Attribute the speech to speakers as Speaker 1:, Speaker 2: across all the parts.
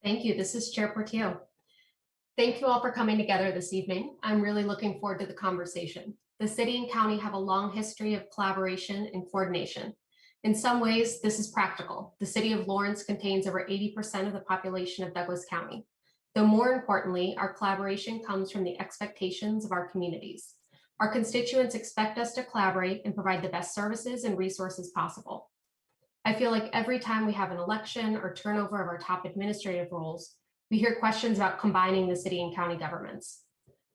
Speaker 1: Thank you. This is Chair Portillo. Thank you all for coming together this evening. I'm really looking forward to the conversation. The city and county have a long history of collaboration and coordination. In some ways, this is practical. The city of Lawrence contains over 80% of the population of Douglas County. Though more importantly, our collaboration comes from the expectations of our communities. Our constituents expect us to collaborate and provide the best services and resources possible. I feel like every time we have an election or turnover of our top administrative roles, we hear questions about combining the city and county governments.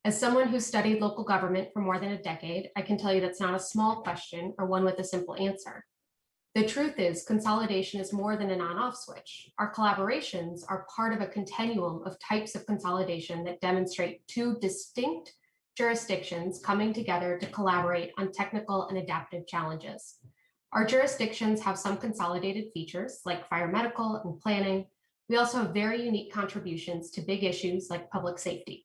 Speaker 1: As someone who studied local government for more than a decade, I can tell you that's not a small question or one with a simple answer. The truth is, consolidation is more than an on-off switch. Our collaborations are part of a continuum of types of consolidation that demonstrate two distinct jurisdictions coming together to collaborate on technical and adaptive challenges. Our jurisdictions have some consolidated features like fire medical and planning. We also have very unique contributions to big issues like public safety.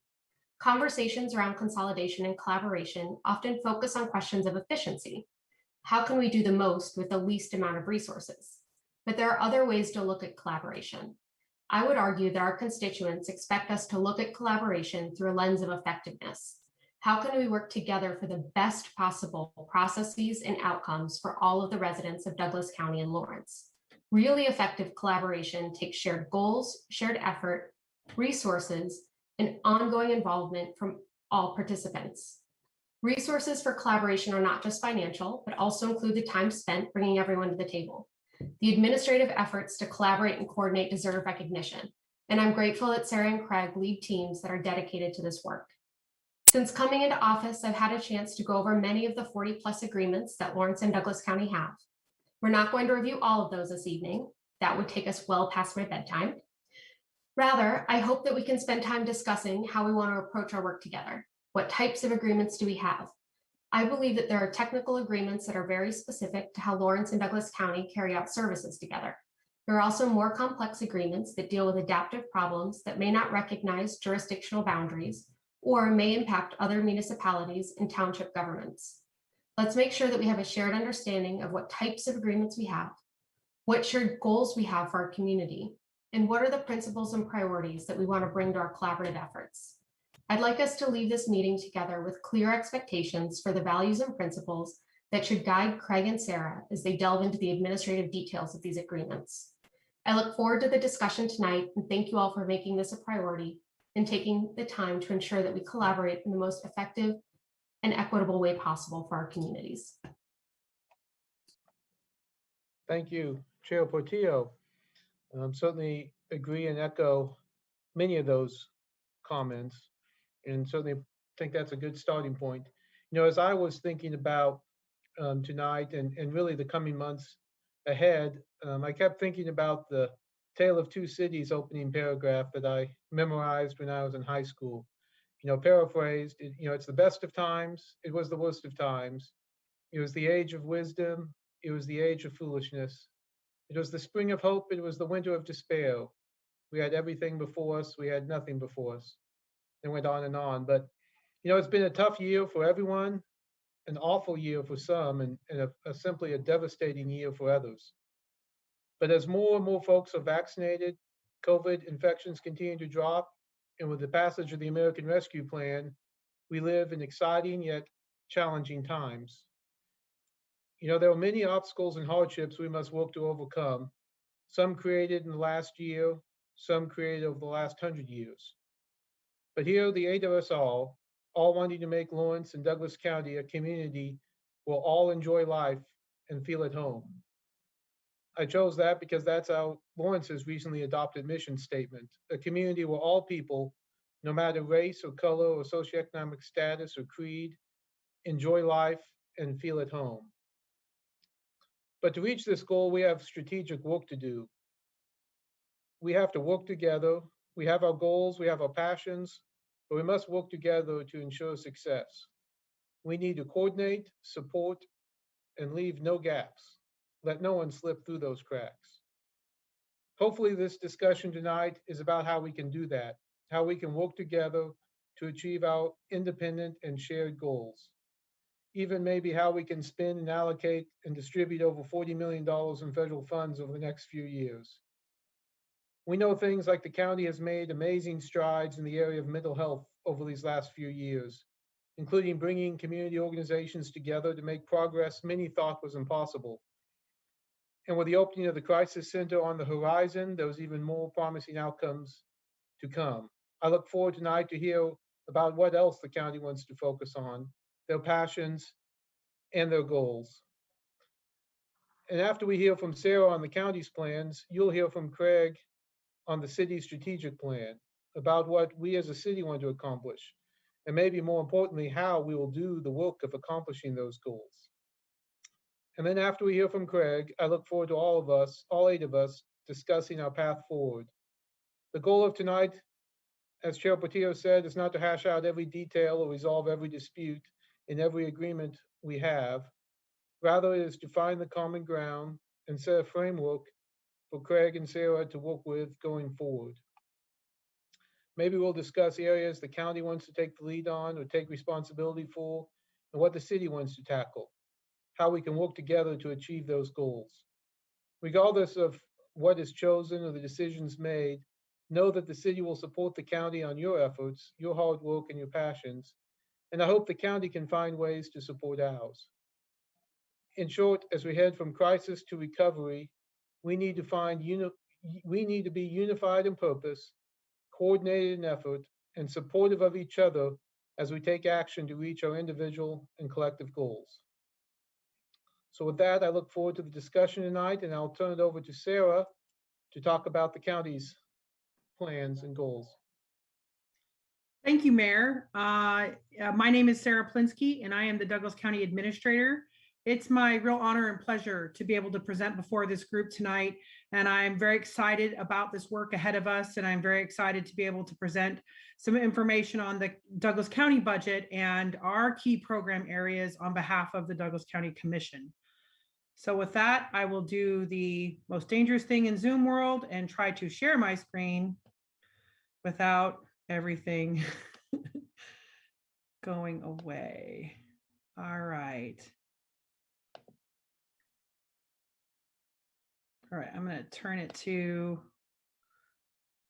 Speaker 1: Conversations around consolidation and collaboration often focus on questions of efficiency. How can we do the most with the least amount of resources? But there are other ways to look at collaboration. I would argue that our constituents expect us to look at collaboration through a lens of effectiveness. How can we work together for the best possible processes and outcomes for all of the residents of Douglas County and Lawrence? Really effective collaboration takes shared goals, shared effort, resources, and ongoing involvement from all participants. Resources for collaboration are not just financial, but also include the time spent bringing everyone to the table. The administrative efforts to collaborate and coordinate deserve recognition, and I'm grateful that Sarah and Craig lead teams that are dedicated to this work. Since coming into office, I've had a chance to go over many of the 40+ agreements that Lawrence and Douglas County have. We're not going to review all of those this evening. That would take us well past my bedtime. Rather, I hope that we can spend time discussing how we want to approach our work together. What types of agreements do we have? I believe that there are technical agreements that are very specific to how Lawrence and Douglas County carry out services together. There are also more complex agreements that deal with adaptive problems that may not recognize jurisdictional boundaries or may impact other municipalities and township governments. Let's make sure that we have a shared understanding of what types of agreements we have, what shared goals we have for our community, and what are the principles and priorities that we want to bring to our collaborative efforts. I'd like us to leave this meeting together with clear expectations for the values and principles that should guide Craig and Sarah as they delve into the administrative details of these agreements. I look forward to the discussion tonight and thank you all for making this a priority and taking the time to ensure that we collaborate in the most effective and equitable way possible for our communities.
Speaker 2: Thank you, Chair Portillo. Certainly agree and echo many of those comments, and certainly think that's a good starting point. You know, as I was thinking about tonight and really the coming months ahead, I kept thinking about the Tale of Two Cities opening paragraph that I memorized when I was in high school. You know, paraphrased, it's the best of times, it was the worst of times. It was the age of wisdom, it was the age of foolishness. It was the spring of hope, it was the winter of despair. We had everything before us, we had nothing before us. And went on and on. But, it's been a tough year for everyone, an awful year for some, and simply a devastating year for others. But as more and more folks are vaccinated, COVID infections continue to drop, and with the passage of the American Rescue Plan, we live in exciting yet challenging times. There are many obstacles and hardships we must work to overcome, some created in the last year, some created over the last 100 years. But here, the eight of us all wanting to make Lawrence and Douglas County a community where all enjoy life and feel at home. I chose that because that's our Lawrence's recently adopted mission statement, a community where all people, no matter race or color or socioeconomic status or creed, enjoy life and feel at home. But to reach this goal, we have strategic work to do. We have to work together. We have our goals, we have our passions, but we must work together to ensure success. We need to coordinate, support, and leave no gaps. Let no one slip through those cracks. Hopefully this discussion tonight is about how we can do that, how we can work together to achieve our independent and shared goals. Even maybe how we can spend and allocate and distribute over $40 million in federal funds over the next few years. We know things like the county has made amazing strides in the area of mental health over these last few years, including bringing community organizations together to make progress many thought was impossible. And with the opening of the crisis center on the horizon, there's even more promising outcomes to come. I look forward tonight to hear about what else the county wants to focus on, their passions, and their goals. And after we hear from Sarah on the county's plans, you'll hear from Craig on the city's strategic plan about what we as a city want to accomplish, and maybe more importantly, how we will do the work of accomplishing those goals. And then after we hear from Craig, I look forward to all of us, all 8 of us, discussing our path forward. The goal of tonight, as Chair Portillo said, is not to hash out every detail or resolve every dispute in every agreement we have. Rather, it is to find the common ground and set a framework for Craig and Sarah to work with going forward. Maybe we'll discuss areas the county wants to take the lead on or take responsibility for, and what the city wants to tackle, how we can work together to achieve those goals. Regardless of what is chosen or the decisions made, know that the city will support the county on your efforts, your hard work, and your passions, and I hope the county can find ways to support ours. In short, as we head from crisis to recovery, we need to be unified in purpose, coordinated in effort, and supportive of each other as we take action to reach our individual and collective goals. So with that, I look forward to the discussion tonight, and I'll turn it over to Sarah to talk about the county's plans and goals.
Speaker 3: Thank you, Mayor. My name is Sarah Plinsky, and I am the Douglas County Administrator. It's my real honor and pleasure to be able to present before this group tonight, and I'm very excited about this work ahead of us, and I'm very excited to be able to present some information on the Douglas County budget and our key program areas on behalf of the Douglas County Commission. So with that, I will do the most dangerous thing in Zoom world and try to share my screen without everything going away. All right. All right, I'm going to turn it to,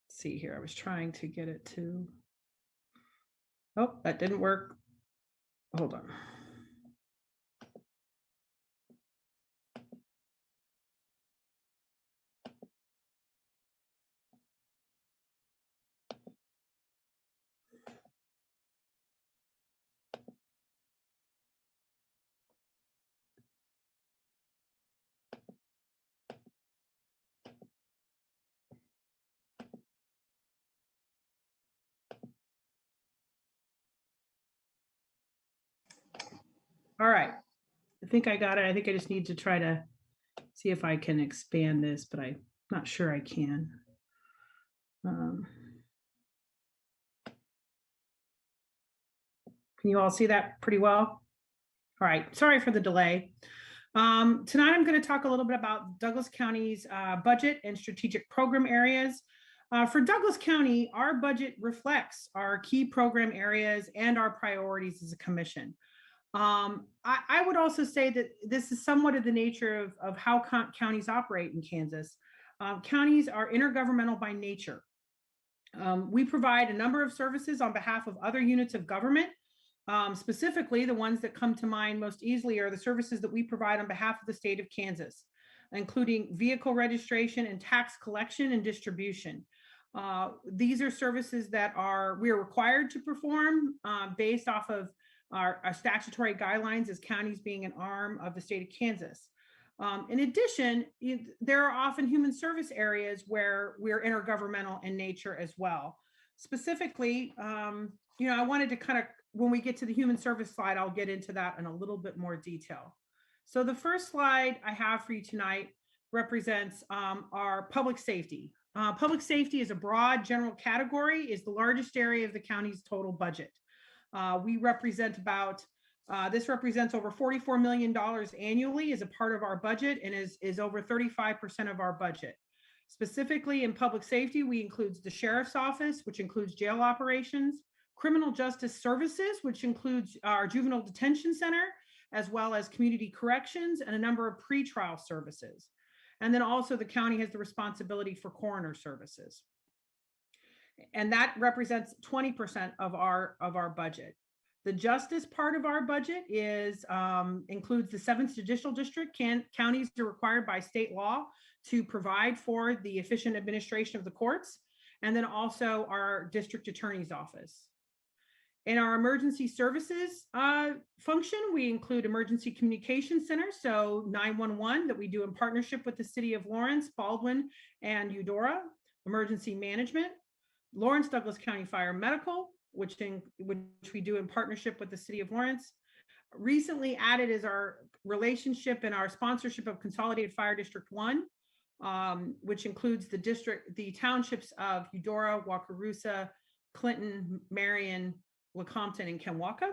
Speaker 3: let's see here. I was trying to get it to, oh, that didn't work. Hold on. All right, I think I got it. I think I just need to try to see if I can expand this, but I'm not sure I can. Can you all see that pretty well? All right, sorry for the delay. Tonight I'm going to talk a little bit about Douglas County's budget and strategic program areas. For Douglas County, our budget reflects our key program areas and our priorities as a commission. I would also say that this is somewhat of the nature of how counties operate in Kansas. Counties are intergovernmental by nature. We provide a number of services on behalf of other units of government. Specifically, the ones that come to mind most easily are the services that we provide on behalf of the state of Kansas, including vehicle registration and tax collection and distribution. These are services that we are required to perform based off of our statutory guidelines as counties being an arm of the state of Kansas. In addition, there are often human service areas where we're intergovernmental in nature as well. Specifically, I wanted to kind of, when we get to the human service slide, I'll get into that in a little bit more detail. So the first slide I have for you tonight represents our public safety. Public safety is a broad general category, is the largest area of the county's total budget. We represent this represents over $44 million annually as a part of our budget and is over 35% of our budget. Specifically in public safety, we include the sheriff's office, which includes jail operations, criminal justice services, which includes our juvenile detention center, as well as community corrections and a number of pretrial services. And then also the county has the responsibility for coroner services. And that represents 20% of our budget. The justice part of our budget is includes the 7th Judicial District. Counties are required by state law to provide for the efficient administration of the courts, and then also our district attorney's office. In our emergency services function, we include emergency communication centers, so 911 that we do in partnership with the city of Lawrence, Baldwin, and Eudora. Emergency management, Lawrence Douglas County Fire Medical, which we do in partnership with the city of Lawrence. Recently added is our relationship and our sponsorship of Consolidated Fire District 1, which includes the townships of Eudora, Wakarusa, Clinton, Marion, Lecompton, and Kenwaka.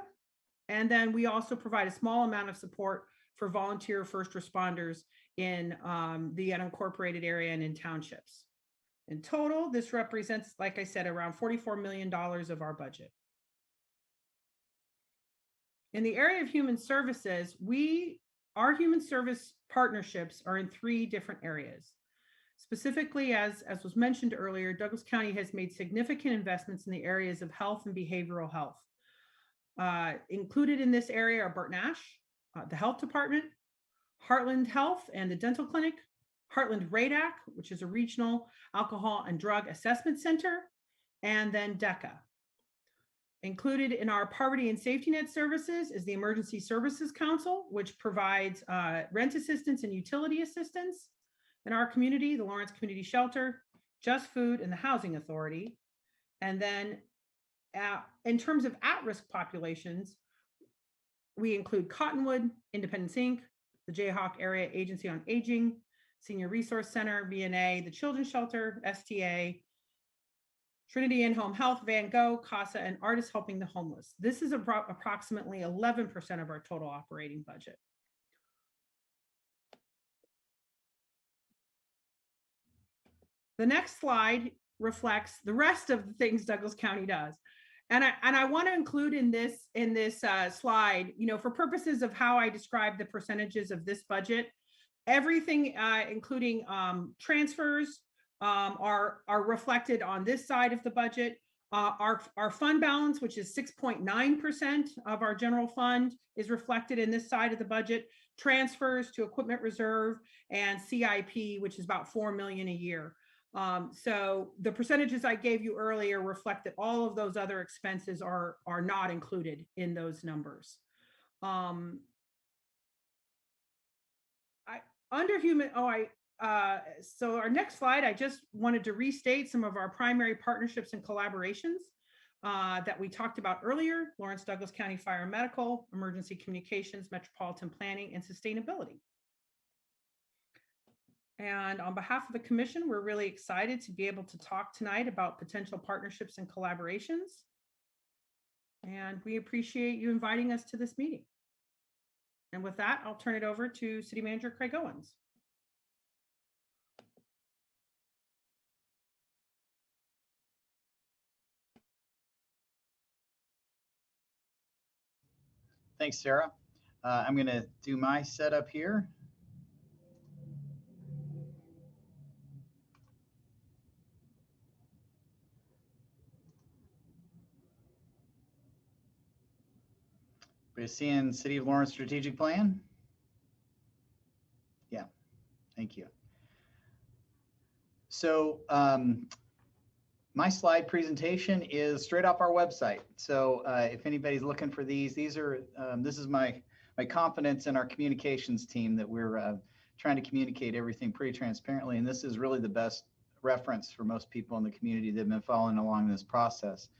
Speaker 3: And then we also provide a small amount of support for volunteer first responders in the unincorporated area and in townships. In total, this represents, like I said, around $44 million of our budget. In the area of human services, our human service partnerships are in 3 different areas. Specifically, as was mentioned earlier, Douglas County has made significant investments in the areas of health and behavioral health. Included in this area are Burton Ash, the health department, Heartland Health and the dental clinic, Heartland RADAC, which is a regional alcohol and drug assessment center, and then DECA. Included in our poverty and safety net services is the Emergency Services Council, which provides rent assistance and utility assistance in our community, the Lawrence Community Shelter, Just Food, and the Housing Authority. And then in terms of at-risk populations, we include Cottonwood, Independence Inc., the Jayhawk Area Agency on Aging, Senior Resource Center, VNA, the Children's Shelter, STA, Trinity In-Home Health, Van Gogh, CASA, and Artists Helping the Homeless. This is approximately 11% of our total operating budget. The next slide reflects the rest of the things Douglas County does. And I want to include in this slide, for purposes of how I describe the percentages of this budget, everything, including transfers, are reflected on this side of the budget. Our fund balance, which is 6.9% of our general fund, is reflected in this side of the budget. Transfers to equipment reserve and CIP, which is about $4 million a year. So the percentages I gave you earlier reflect that all of those other expenses are not included in those numbers. So our next slide, I just wanted to restate some of our primary partnerships and collaborations that we talked about earlier: Lawrence Douglas County Fire and Medical, Emergency Communications, Metropolitan Planning, and Sustainability. And on behalf of the commission, we're really excited to be able to talk tonight about potential partnerships and collaborations. And we appreciate you inviting us to this meeting. And with that, I'll turn it over to City Manager Craig Owens.
Speaker 4: Thanks, Sarah. I'm going to do my setup here. We're seeing City of Lawrence strategic plan. Yeah, thank you. So my slide presentation is straight off our website. So if anybody's looking for these are this is my confidence in our communications team that we're trying to communicate everything pretty transparently. And this is really the best reference for most people in the community that have been following along this process.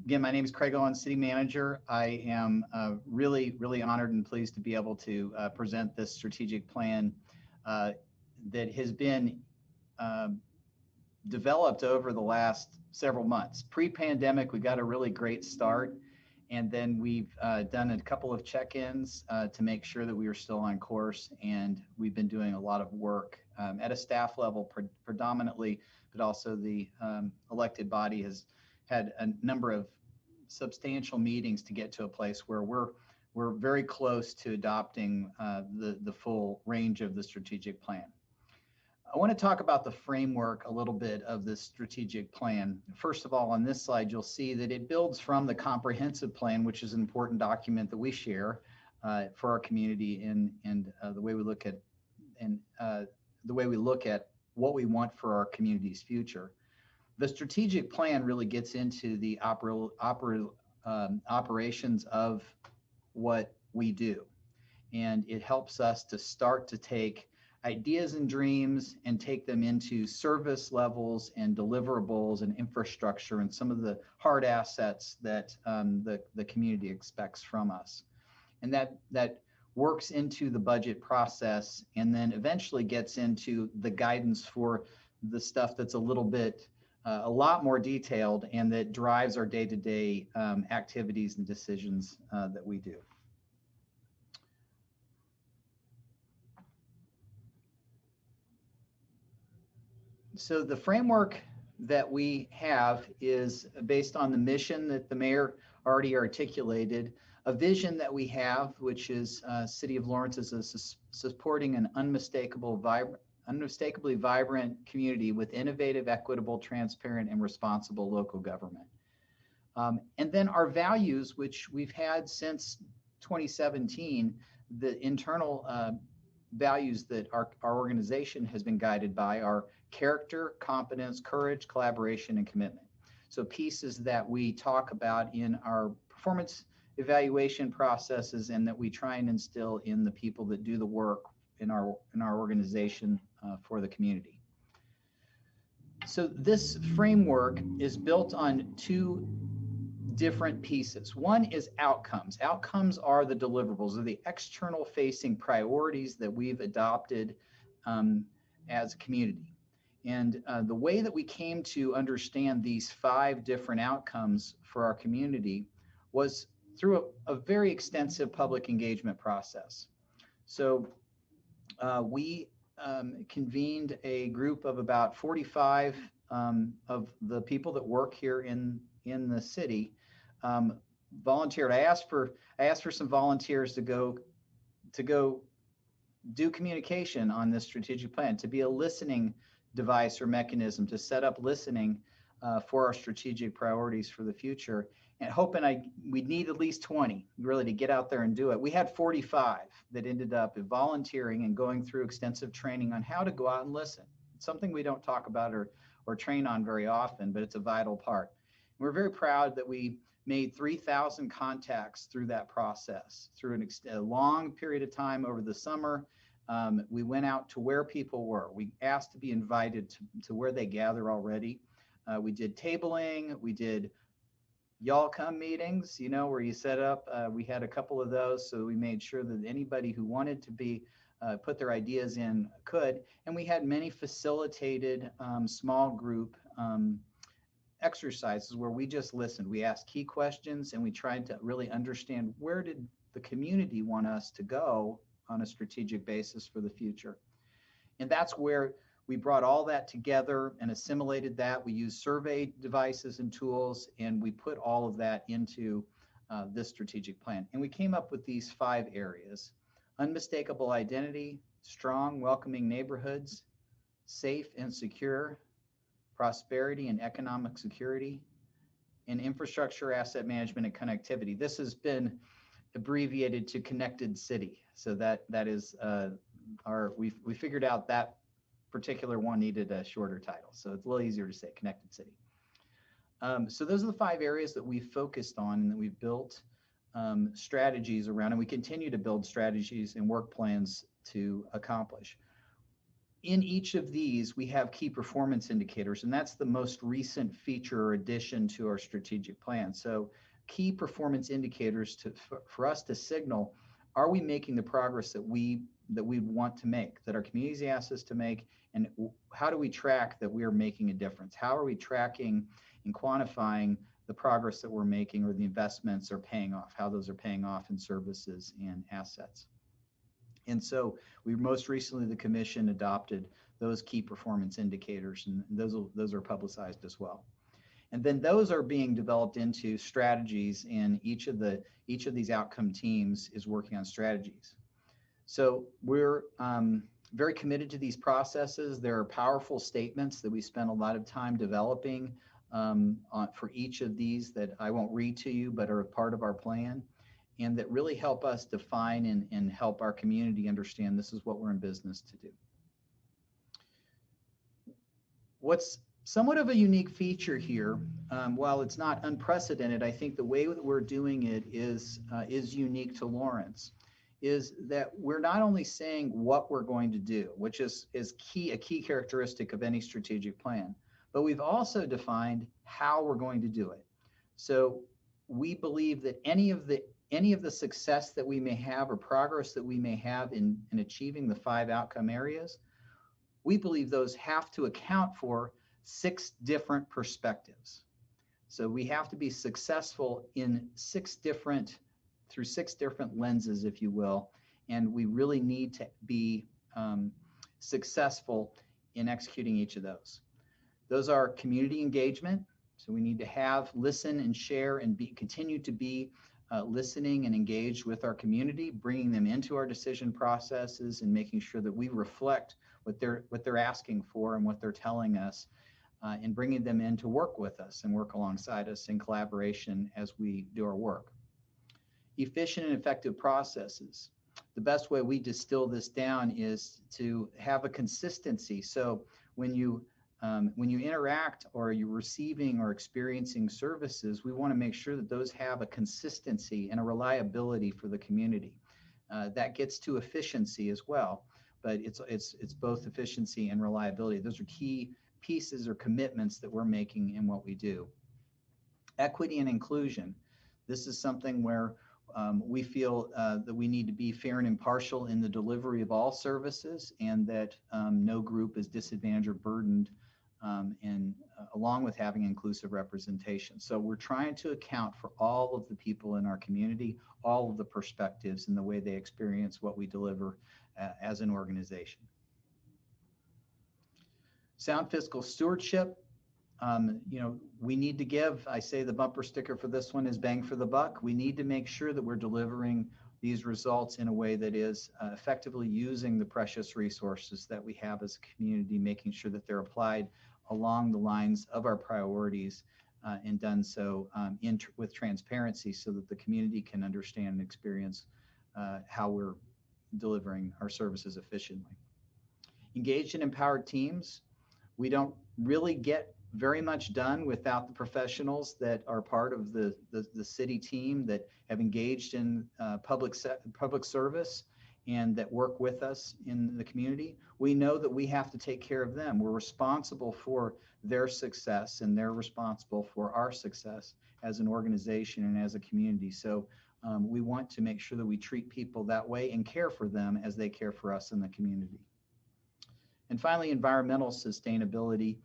Speaker 4: Again, my name is Craig Owens, City Manager. I am really, really honored and pleased to be able to present this strategic plan that has been developed over the last several months. Pre-pandemic, we got a really great start, and then we've done a couple of check-ins to make sure that we are still on course, and we've been doing a lot of work at a staff level predominantly, but also the elected body has had a number of substantial meetings to get to a place where we're we're very close to adopting the full range of the strategic plan. I want to talk about the framework a little bit of this strategic plan. First of all, on this slide, you'll see that it builds from the comprehensive plan, which is an important document that we share for our community and the way we look at what we want for our community's future. The strategic plan really gets into the operations of what we do, and it helps us to start to take ideas and dreams and take them into service levels and deliverables and infrastructure and some of the hard assets that the community expects from us. And that works into the budget process and then eventually gets into the guidance for the stuff that's a lot more detailed and that drives our day-to-day activities and decisions that we do. So the framework that we have is based on the mission that the mayor already articulated, a vision that we have, which is City of Lawrence is supporting an unmistakably vibrant community with innovative, equitable, transparent, and responsible local government. And then our values, which we've had since 2017, the internal values that our organization has been guided by are character, competence, courage, collaboration, and commitment. So pieces that we talk about in our performance evaluation processes and that we try and instill in the people that do the work in our organization for the community. So this framework is built on two different pieces. One is outcomes. Outcomes are the deliverables, or the external facing priorities that we've adopted as a community. And the way that we came to understand these 5 different outcomes for our community was through a very extensive public engagement process. So we convened a group of about 45 of the people that work here in the city, volunteered. I asked for some volunteers to go do communication on this strategic plan, to be a listening device or mechanism, to set up listening for our strategic priorities for the future, and hoping we'd need at least 20 really to get out there and do it. We had 45 that ended up volunteering and going through extensive training on how to go out and listen. It's something we don't talk about or train on very often, but it's a vital part. We're very proud that we made 3,000 contacts through that process, through a long period of time over the summer. We went out to where people were. We asked to be invited to where they gather already. We did tabling. We did y'all come meetings, where you set up. We had a couple of those, so we made sure that anybody who wanted to be put their ideas in could. And we had many facilitated small group exercises where we just listened. We asked key questions and we tried to really understand, where did the community want us to go on a strategic basis for the future. And that's where we brought all that together and assimilated that. We used survey devices and tools, and we put all of that into this strategic plan. And we came up with these 5 areas: unmistakable identity, strong, welcoming neighborhoods, safe and secure, prosperity and economic security, and infrastructure, asset management, and connectivity. This has been abbreviated to Connected City. So that is we figured out that particular one needed a shorter title. So it's a little easier to say Connected City. So those are the 5 areas that we've focused on and that we've built strategies around, and we continue to build strategies and work plans to accomplish. In each of these, we have key performance indicators, and that's the most recent feature or addition to our strategic plan. So key performance indicators for us to signal, are we making the progress that we want to make, that our communities ask us to make, and how do we track that we are making a difference? How are we tracking and quantifying the progress that we're making, or the investments are paying off, how those are paying off in services and assets? And so we most recently, the commission adopted those key performance indicators, and those are publicized as well. And then those are being developed into strategies, and each of these outcome teams is working on strategies. So we're very committed to these processes. There are powerful statements that we spend a lot of time developing for each of these that I won't read to you, but are a part of our plan, and that really help us define and help our community understand this is what we're in business to do. What's somewhat of a unique feature here, while it's not unprecedented, I think the way that we're doing it is unique to Lawrence, is that we're not only saying what we're going to do, which is a key characteristic of any strategic plan, but we've also defined how we're going to do it. So we believe that any of the success that we may have or progress that we may have in achieving the 5 outcome areas, we believe those have to account for 6 different perspectives. So we have to be successful in 6 different lenses, if you will, and we really need to be successful in executing each of those. Those are community engagement. So we need to listen and share and continue to be listening and engaged with our community, bringing them into our decision processes and making sure that we reflect what they're asking for and what they're telling us, and bringing them in to work with us and work alongside us in collaboration as we do our work. Efficient and effective processes. The best way we distill this down is to have a consistency. So when you interact or you're receiving or experiencing services, we want to make sure that those have a consistency and a reliability for the community. That gets to efficiency as well, but it's both efficiency and reliability. Those are key pieces or commitments that we're making in what we do. Equity and inclusion. This is something where we feel that we need to be fair and impartial in the delivery of all services, and that no group is disadvantaged or burdened, and along with having inclusive representation. So we're trying to account for all of the people in our community, all of the perspectives and the way they experience what we deliver as an organization. Sound fiscal stewardship. We need to give, I say the bumper sticker for this one is bang for the buck. We need to make sure that we're delivering these results in a way that is effectively using the precious resources that we have as a community, making sure that they're applied along the lines of our priorities, and done so with transparency so that the community can understand and experience how we're delivering our services efficiently. Engaged and empowered teams. We don't really get very much done without the professionals that are part of the city team that have engaged in public service and that work with us in the community. We know that we have to take care of them. We're responsible for their success, and they're responsible for our success as an organization and as a community. So we want to make sure that we treat people that way and care for them as they care for us in the community. And finally, environmental sustainability.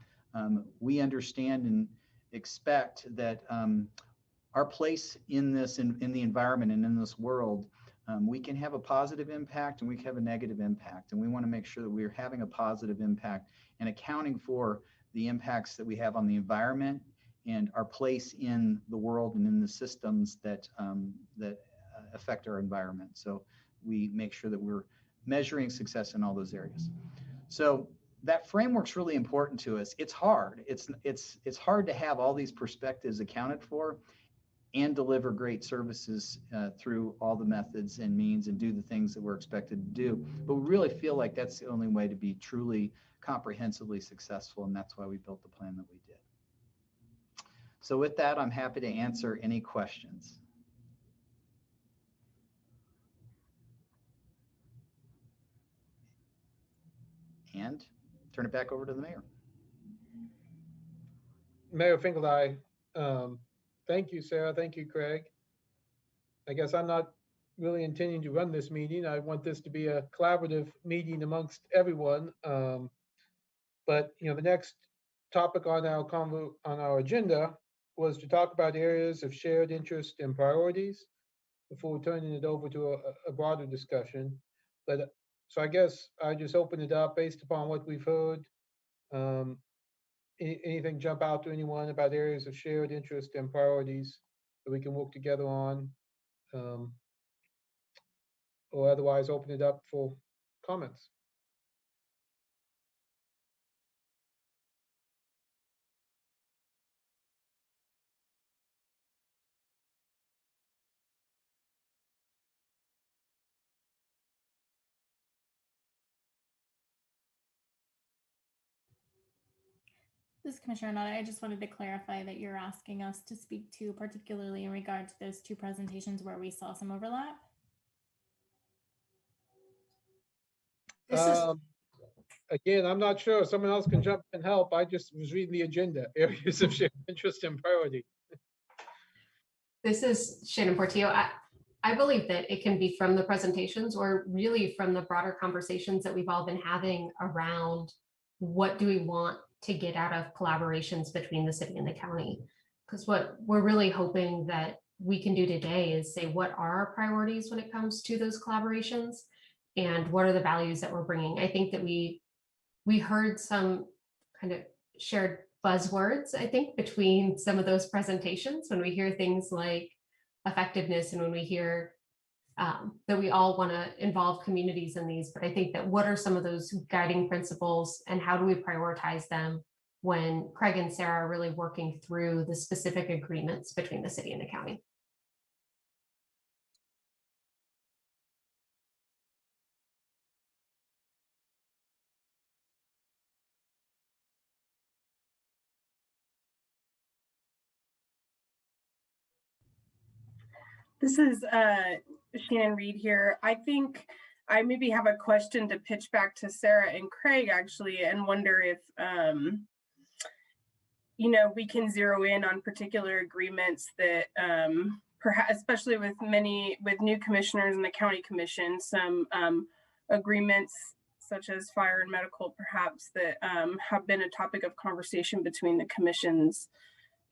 Speaker 4: We understand and expect that our place in the environment and in this world, we can have a positive impact and we can have a negative impact. And we want to make sure that we're having a positive impact and accounting for the impacts that we have on the environment and our place in the world and in the systems that affect our environment. So we make sure that we're measuring success in all those areas. So that framework's really important to us. It's hard. It's hard to have all these perspectives accounted for and deliver great services through all the methods and means and do the things that we're expected to do. But we really feel like that's the only way to be truly comprehensively successful, and that's why we built the plan that we did. So with that, I'm happy to answer any questions. And turn it back over to the mayor.
Speaker 2: Mayor Finkeldei, thank you, Sarah. Thank you, Craig. I guess I'm not really intending to run this meeting. I want this to be a collaborative meeting amongst everyone. But the next topic on our agenda was to talk about areas of shared interest and priorities before turning it over to a broader discussion. So I guess I just open it up based upon what we've heard. anything jump out to anyone about areas of shared interest and priorities that we can work together on? Or otherwise open it up for comments.
Speaker 5: This is Commissioner Nada. I just wanted to clarify that you're asking us to speak to, particularly in regard to those two presentations where we saw some overlap.
Speaker 1: This is
Speaker 2: Again, I'm not sure. Someone else can jump and help. I just was reading the agenda, areas of shared interest and priority.
Speaker 1: This is Shannon Portillo. I believe that it can be from the presentations or really from the broader conversations that we've all been having around what do we want to get out of collaborations between the city and the county. Because what we're really hoping that we can do today is say what are our priorities when it comes to those collaborations and what are the values that we're bringing. I think that we heard some kind of shared buzzwords, I think, between some of those presentations when we hear things like effectiveness and when we hear that we all want to involve communities in these. But I think that what are some of those guiding principles and how do we prioritize them when Craig and Sarah are really working through the specific agreements between the city and the county?
Speaker 6: This is Shannon Reed here. I think I maybe have a question to pitch back to Sarah and Craig actually, and wonder if we can zero in on particular agreements that perhaps, especially with new commissioners in the county commission, some agreements such as fire and medical, perhaps that have been a topic of conversation between the commissions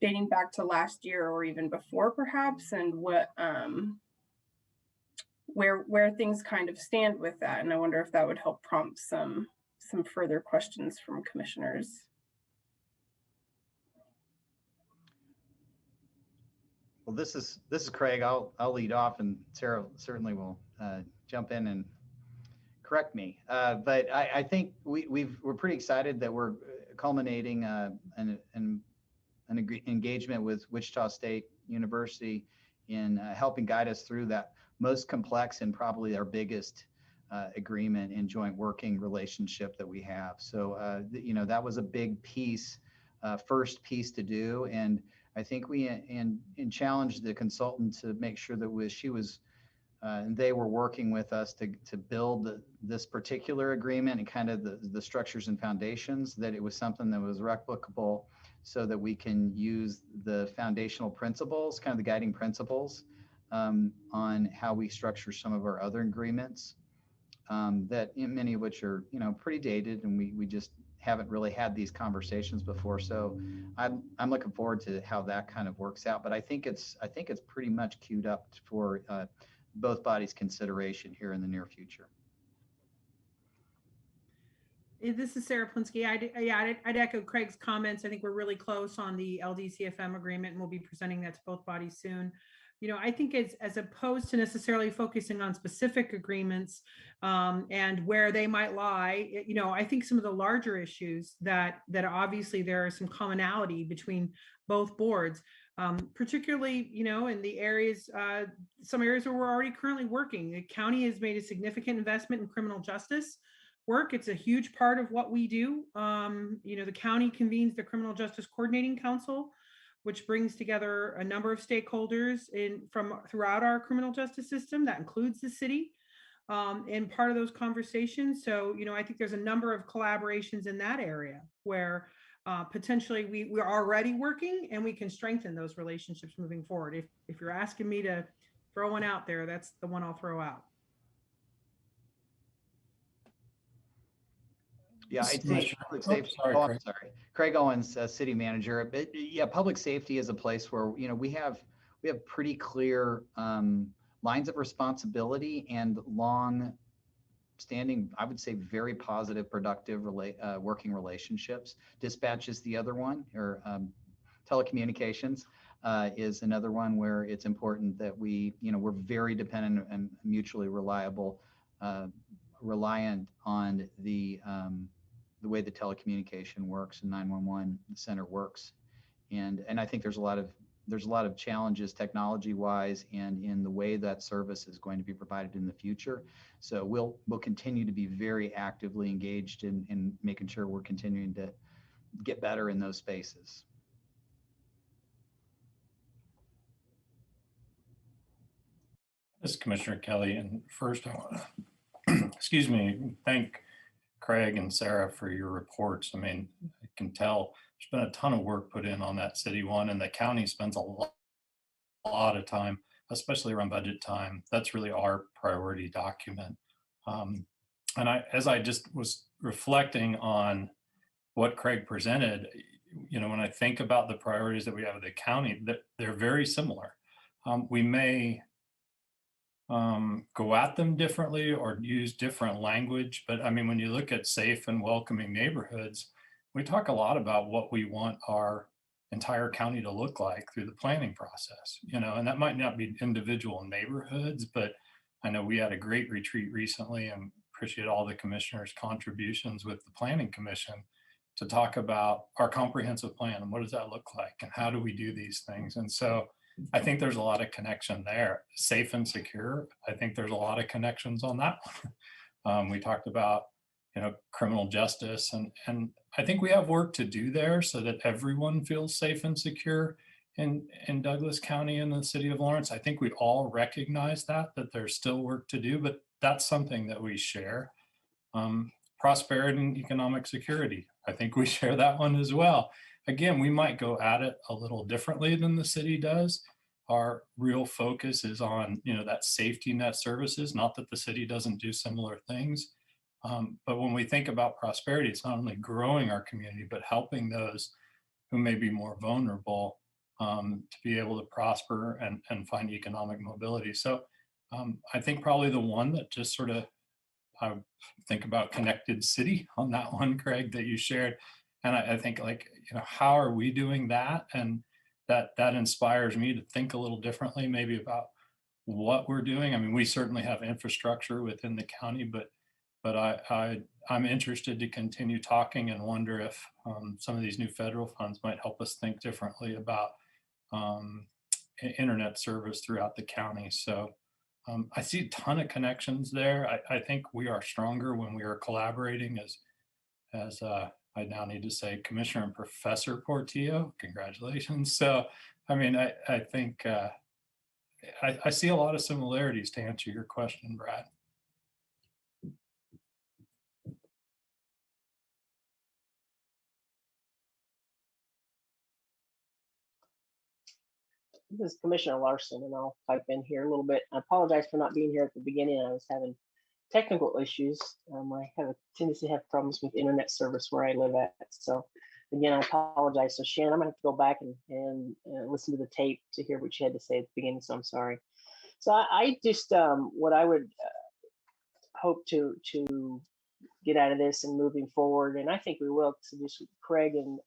Speaker 6: dating back to last year or even before perhaps, and what where things kind of stand with that. And I wonder if that would help prompt some further questions from commissioners.
Speaker 4: Well, this is Craig. I'll lead off, and Sarah certainly will jump in and correct me. But I think we're pretty excited that we're culminating an engagement with Wichita State University in helping guide us through that most complex and probably our biggest agreement and joint working relationship that we have. So, that was a big piece, first piece to do. And I think we challenged the consultant to make sure that she was and they were working with us to build this particular agreement and kind of the structures and foundations, that it was something that was replicable so that we can use the foundational principles, kind of the guiding principles on how we structure some of our other agreements that many of which are, pretty dated, and we just haven't really had these conversations before. So I'm looking forward to how that kind of works out. But I think it's pretty much queued up for both bodies' consideration here in the near future.
Speaker 3: This is Sarah Plinsky. I'd echo Craig's comments. I think we're really close on the LDCFM agreement, and we'll be presenting that to both bodies soon. I think as opposed to necessarily focusing on specific agreements and where they might lie, I think some of the larger issues that obviously there is some commonality between both boards, particularly, in the areas, some areas where we're already currently working. The county has made a significant investment in criminal justice work. It's a huge part of what we do. The county convenes the Criminal Justice Coordinating Council, which brings together a number of stakeholders from throughout our criminal justice system. That includes the city in part of those conversations. So, I think there's a number of collaborations in that area where potentially we're already working, and we can strengthen those relationships moving forward. If you're asking me to throw one out there, that's the one I'll throw out.
Speaker 4: Yeah, I think public safety. I'm sorry. Craig Owens, city manager. But yeah, public safety is a place where we have pretty clear lines of responsibility and long long-standing, I would say very positive, productive working relationships. Dispatch is the other one, or telecommunications is another one where it's important that we're very dependent and mutually reliant on the way the telecommunication works and 911 center works. And I think there's a lot of challenges technology-wise and in the way that service is going to be provided in the future. So we'll continue to be very actively engaged in making sure we're continuing to get better in those spaces.
Speaker 7: This is Commissioner Kelly, and first I want to, excuse me, thank Craig and Sarah for your reports. I mean, I can tell there's been a ton of work put in on that city one, and the county spends a lot of time, especially around budget time. That's really our priority document. And as I just was reflecting on what Craig presented, when I think about the priorities that we have at the county, they're very similar. We may go at them differently or use different language. But I mean, when you look at safe and welcoming neighborhoods, we talk a lot about what we want our entire county to look like through the planning process, and that might not be individual neighborhoods, but I know we had a great retreat recently and appreciate all the commissioners' contributions with the Planning Commission to talk about our comprehensive plan and what does that look like and how do we do these things. And so I think there's a lot of connection there. Safe and secure, I think there's a lot of connections on that one. We talked about, criminal justice, and I think we have work to do there so that everyone feels safe and secure in Douglas County and the city of Lawrence. I think we all recognize that there's still work to do, but that's something that we share. Prosperity and economic security, I think we share that one as well. Again, we might go at it a little differently than the city does. Our real focus is on, that safety net services, not that the city doesn't do similar things. But when we think about prosperity, it's not only growing our community, but helping those who may be more vulnerable to be able to prosper and find economic mobility. So I think probably the one that just sort of, I think about connected city on that one, Craig, that you shared. And I think how are we doing that? And that inspires me to think a little differently, maybe about what we're doing. I mean, we certainly have infrastructure within the county, but I'm interested to continue talking and wonder if some of these new federal funds might help us think differently about internet service throughout the county. So I see a ton of connections there. I think we are stronger when we are collaborating as I now need to say Commissioner and Professor Portillo, congratulations. So, I mean, I think I see a lot of similarities to answer your question, Brad.
Speaker 8: This is Commissioner Larson, and I'll pipe in here a little bit. I apologize for not being here at the beginning. I was having technical issues. I have a tendency to have problems with internet service where I live at. So again, I apologize. So Shannon, I'm gonna have to go back and listen to the tape to hear what you had to say at the beginning. So I'm sorry. So I just, what I would hope to get out of this and moving forward, and I think we will, because just Craig and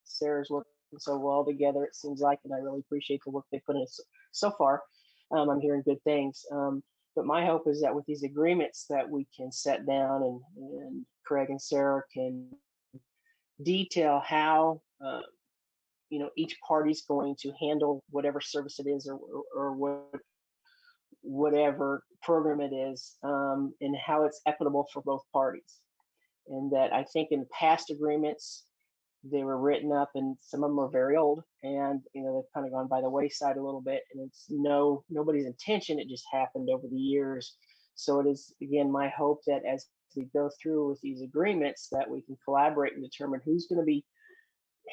Speaker 8: Sarah's working so well together, it seems like, and I really appreciate the work they put in so far. I'm hearing good things. But my hope is that with these agreements that we can set down and Craig and Sarah can detail how each party's going to handle whatever service it is or whatever program it is, and how it's equitable for both parties. And that I think in past agreements, they were written up and some of them are very old, and they've kind of gone by the wayside a little bit, and it's nobody's intention. It just happened over the years. So it is, again, my hope that as we go through with these agreements that we can collaborate and determine who's going to be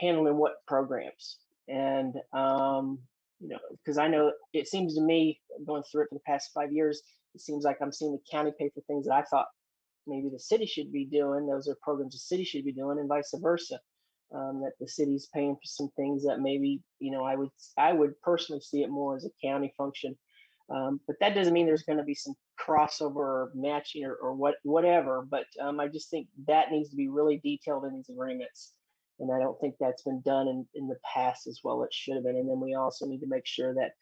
Speaker 8: handling what programs. And because I know it seems to me, going through it for the past 5 years, it seems like I'm seeing the county pay for things that I thought maybe the city should be doing. Those are programs the city should be doing, and vice versa. That the city's paying for some things that maybe I would personally see it more as a county function, but that doesn't mean there's going to be some crossover matching or whatever, but I just think that needs to be really detailed in these agreements. And I don't think that's been done in the past as well. It should have been. And then we also need to make sure that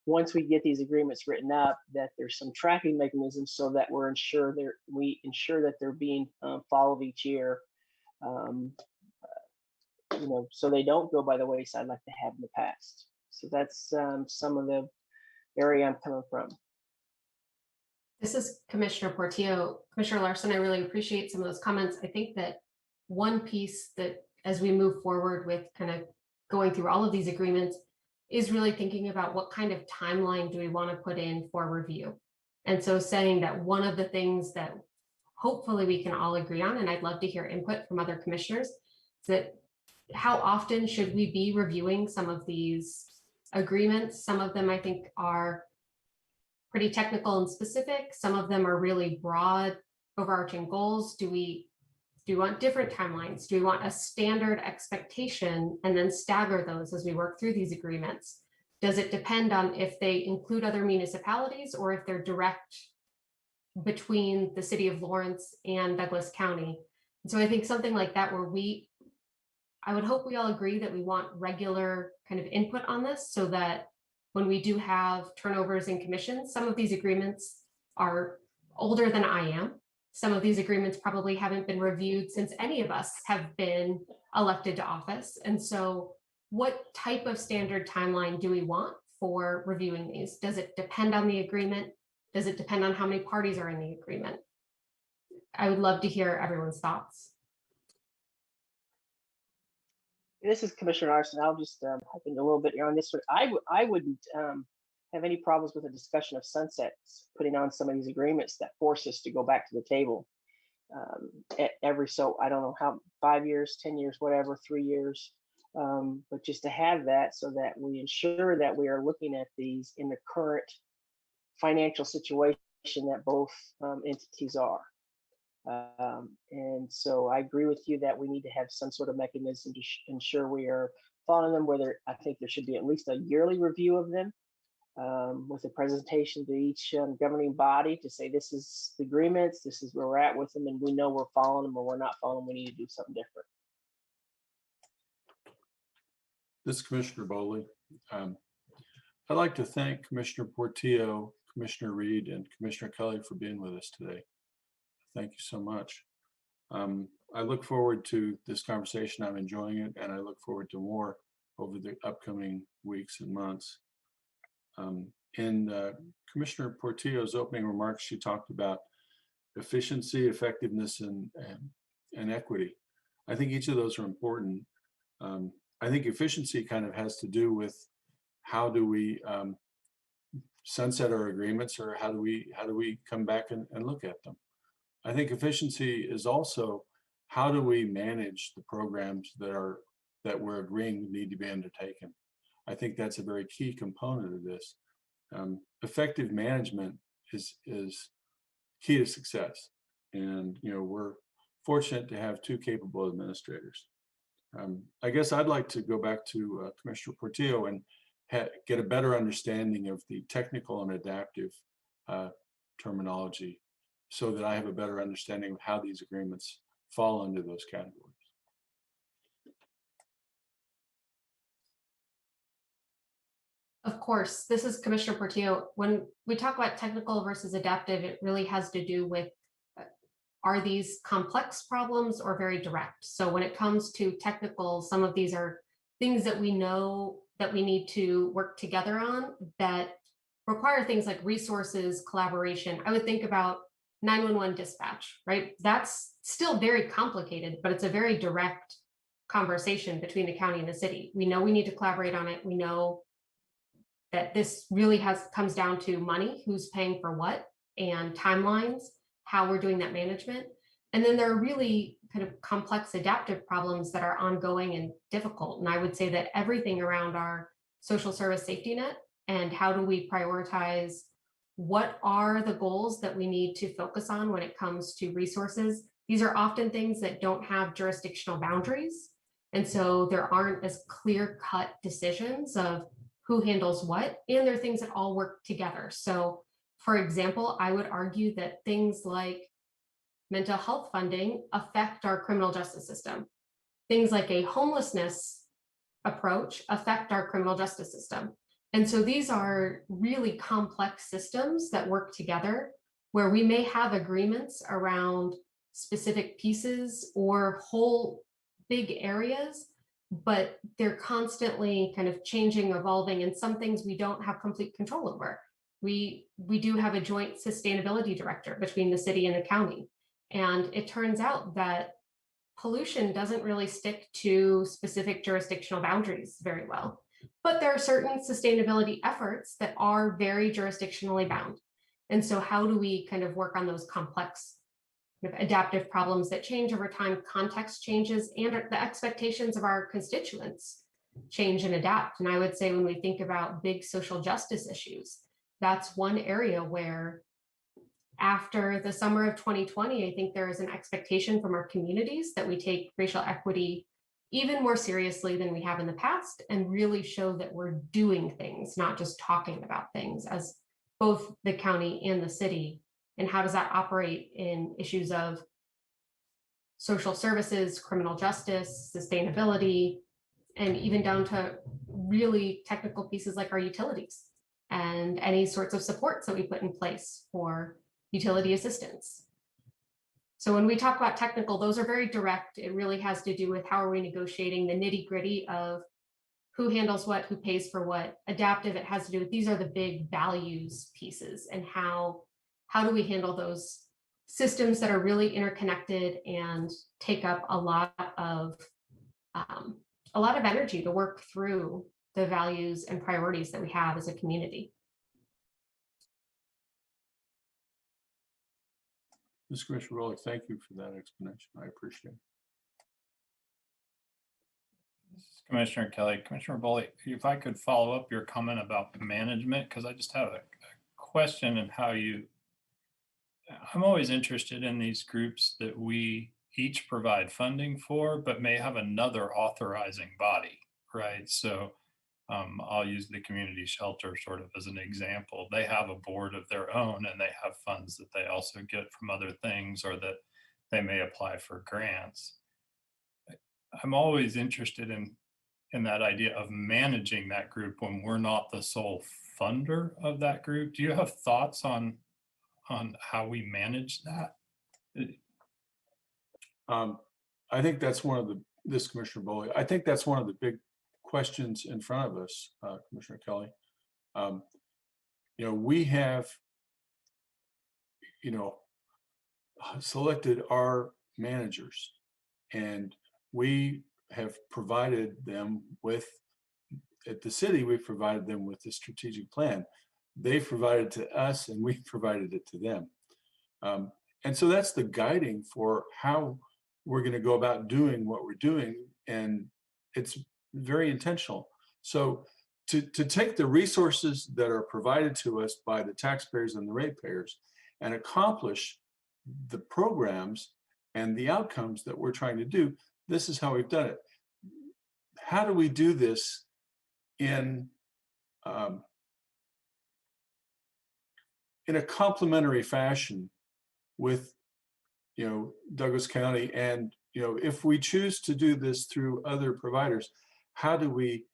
Speaker 8: once we get these agreements written up, that there's some tracking mechanisms so that we ensure that they're being followed each year. So they don't go by the wayside like they have in the past. So that's some of the area I'm coming from.
Speaker 1: This is Commissioner Portillo. Commissioner Larson, I really appreciate some of those comments. I think that one piece that as we move forward with kind of going through all of these agreements is really thinking about what kind of timeline do we want to put in for review. And so saying that one of the things that hopefully we can all agree on, and I'd love to hear input from other commissioners, is that how often should we be reviewing some of these agreements? Some of them I think are pretty technical and specific. Some of them are really broad, overarching goals. Do we want different timelines? Do we want a standard expectation and then stagger those as we work through these agreements? Does it depend on if they include other municipalities or if they're direct between the city of Lawrence and Douglas County? And so I think something like that where I would hope we all agree that we want regular kind of input on this so that when we do have turnovers in commissions, some of these agreements are older than I am. Some of these agreements probably haven't been reviewed since any of us have been elected to office. And so what type of standard timeline do we want for reviewing these? Does it depend on the agreement? Does it depend on how many parties are in the agreement? I would love to hear everyone's thoughts.
Speaker 8: This is Commissioner Larson. I'll just hop in a little bit here on this one. I wouldn't have any problems with a discussion of sunsets, putting on some of these agreements that force us to go back to the table I don't know how, 5 years, 10 years, whatever, 3 years. But just to have that so that we ensure that we are looking at these in the current financial situation that both entities are. And so I agree with you that we need to have some sort of mechanism to ensure we are following them, whether I think there should be at least a yearly review of them with a presentation to each governing body to say, this is the agreements, this is where we're at with them, and we know we're following them or we're not following them, we need to do something different.
Speaker 9: This is Commissioner Bowley. I'd like to thank Commissioner Portillo, Commissioner Reed, and Commissioner Kelly for being with us today. Thank you so much. I look forward to this conversation. I'm enjoying it, and I look forward to more over the upcoming weeks and months. In Commissioner Portillo's opening remarks, she talked about efficiency, effectiveness, and equity. I think each of those are important. I think efficiency kind of has to do with how do we sunset our agreements, or how do we come back and look at them. I think efficiency is also how do we manage the programs that we're agreeing need to be undertaken. I think that's a very key component of this. Effective management is key to success, and we're fortunate to have two capable administrators. I guess I'd like to go back to Commissioner Portillo and get a better understanding of the technical and adaptive terminology, so that I have a better understanding of how these agreements fall under those categories.
Speaker 1: Of course, this is Commissioner Portillo. When we talk about technical versus adaptive, it really has to do with, are these complex problems or very direct? So when it comes to technical, some of these are things that we know that we need to work together on that require things like resources, collaboration. I would think about 911 dispatch, right? That's still very complicated, but it's a very direct conversation between the county and the city. We know we need to collaborate on it. We know that this really comes down to money, who's paying for what, and timelines, how we're doing that management. And then there are really kind of complex adaptive problems that are ongoing and difficult. And I would say that everything around our social service safety net and how do we prioritize what are the goals that we need to focus on when it comes to resources. These are often things that don't have jurisdictional boundaries. And so there aren't as clear-cut decisions of who handles what, and there are things that all work together. So For example, I would argue that things like mental health funding affect our criminal justice system. Things like a homelessness approach affect our criminal justice system. And so these are really complex systems that work together, where we may have agreements around specific pieces or whole big areas, but they're constantly kind of changing, evolving, and some things we don't have complete control over. We do have a joint sustainability director between the city and the county. And it turns out that pollution doesn't really stick to specific jurisdictional boundaries very well. But there are certain sustainability efforts that are very jurisdictionally bound. And so how do we kind of work on those complex adaptive problems that change over time? Context changes and the expectations of our constituents change and adapt. And I would say when we think about big social justice issues, that's one area where after the summer of 2020, I think there is an expectation from our communities that we take racial equity even more seriously than we have in the past and really show that we're doing things, not just talking about things, as both the county and the city. And how does that operate in issues of social services, criminal justice, sustainability, and even down to really technical pieces like our utilities and any sorts of supports that we put in place for utility assistance. So when we talk about technical, those are very direct. It really has to do with how are we negotiating the nitty gritty of who handles what, who pays for what. Adaptive, it has to do with these are the big values pieces and how do we handle those systems that are really interconnected and take up a lot of energy to work through the values and priorities that we have as a community.
Speaker 9: Ms. Commissioner Rowley, thank you for that explanation. I appreciate it.
Speaker 7: This is Commissioner Kelly. Commissioner Bowley, if I could follow up your comment about management, because I just have a question in how I'm always interested in these groups that we each provide funding for, but may have another authorizing body, right? So I'll use the community shelter sort of as an example. They have a board of their own and they have funds that they also get from other things or that they may apply for grants. I'm always interested in that idea of managing that group when we're not the sole funder of that group. Do you have thoughts on how we manage that?
Speaker 9: I think that's one of this Commissioner Bowley, I think that's one of the big questions in front of us, Commissioner Kelly. We have, selected our managers and we have provided them with, at the city, we've provided them with the strategic plan. They've provided it to us and we've provided it to them. And so that's the guiding for how we're going to go about doing what we're doing. And it's very intentional. So to take the resources that are provided to us by the taxpayers and the ratepayers and accomplish the programs and the outcomes that we're trying to do, this is how we've done it. How do we do this in a complementary fashion with, Douglas County? And, if we choose to do this through other providers, how do we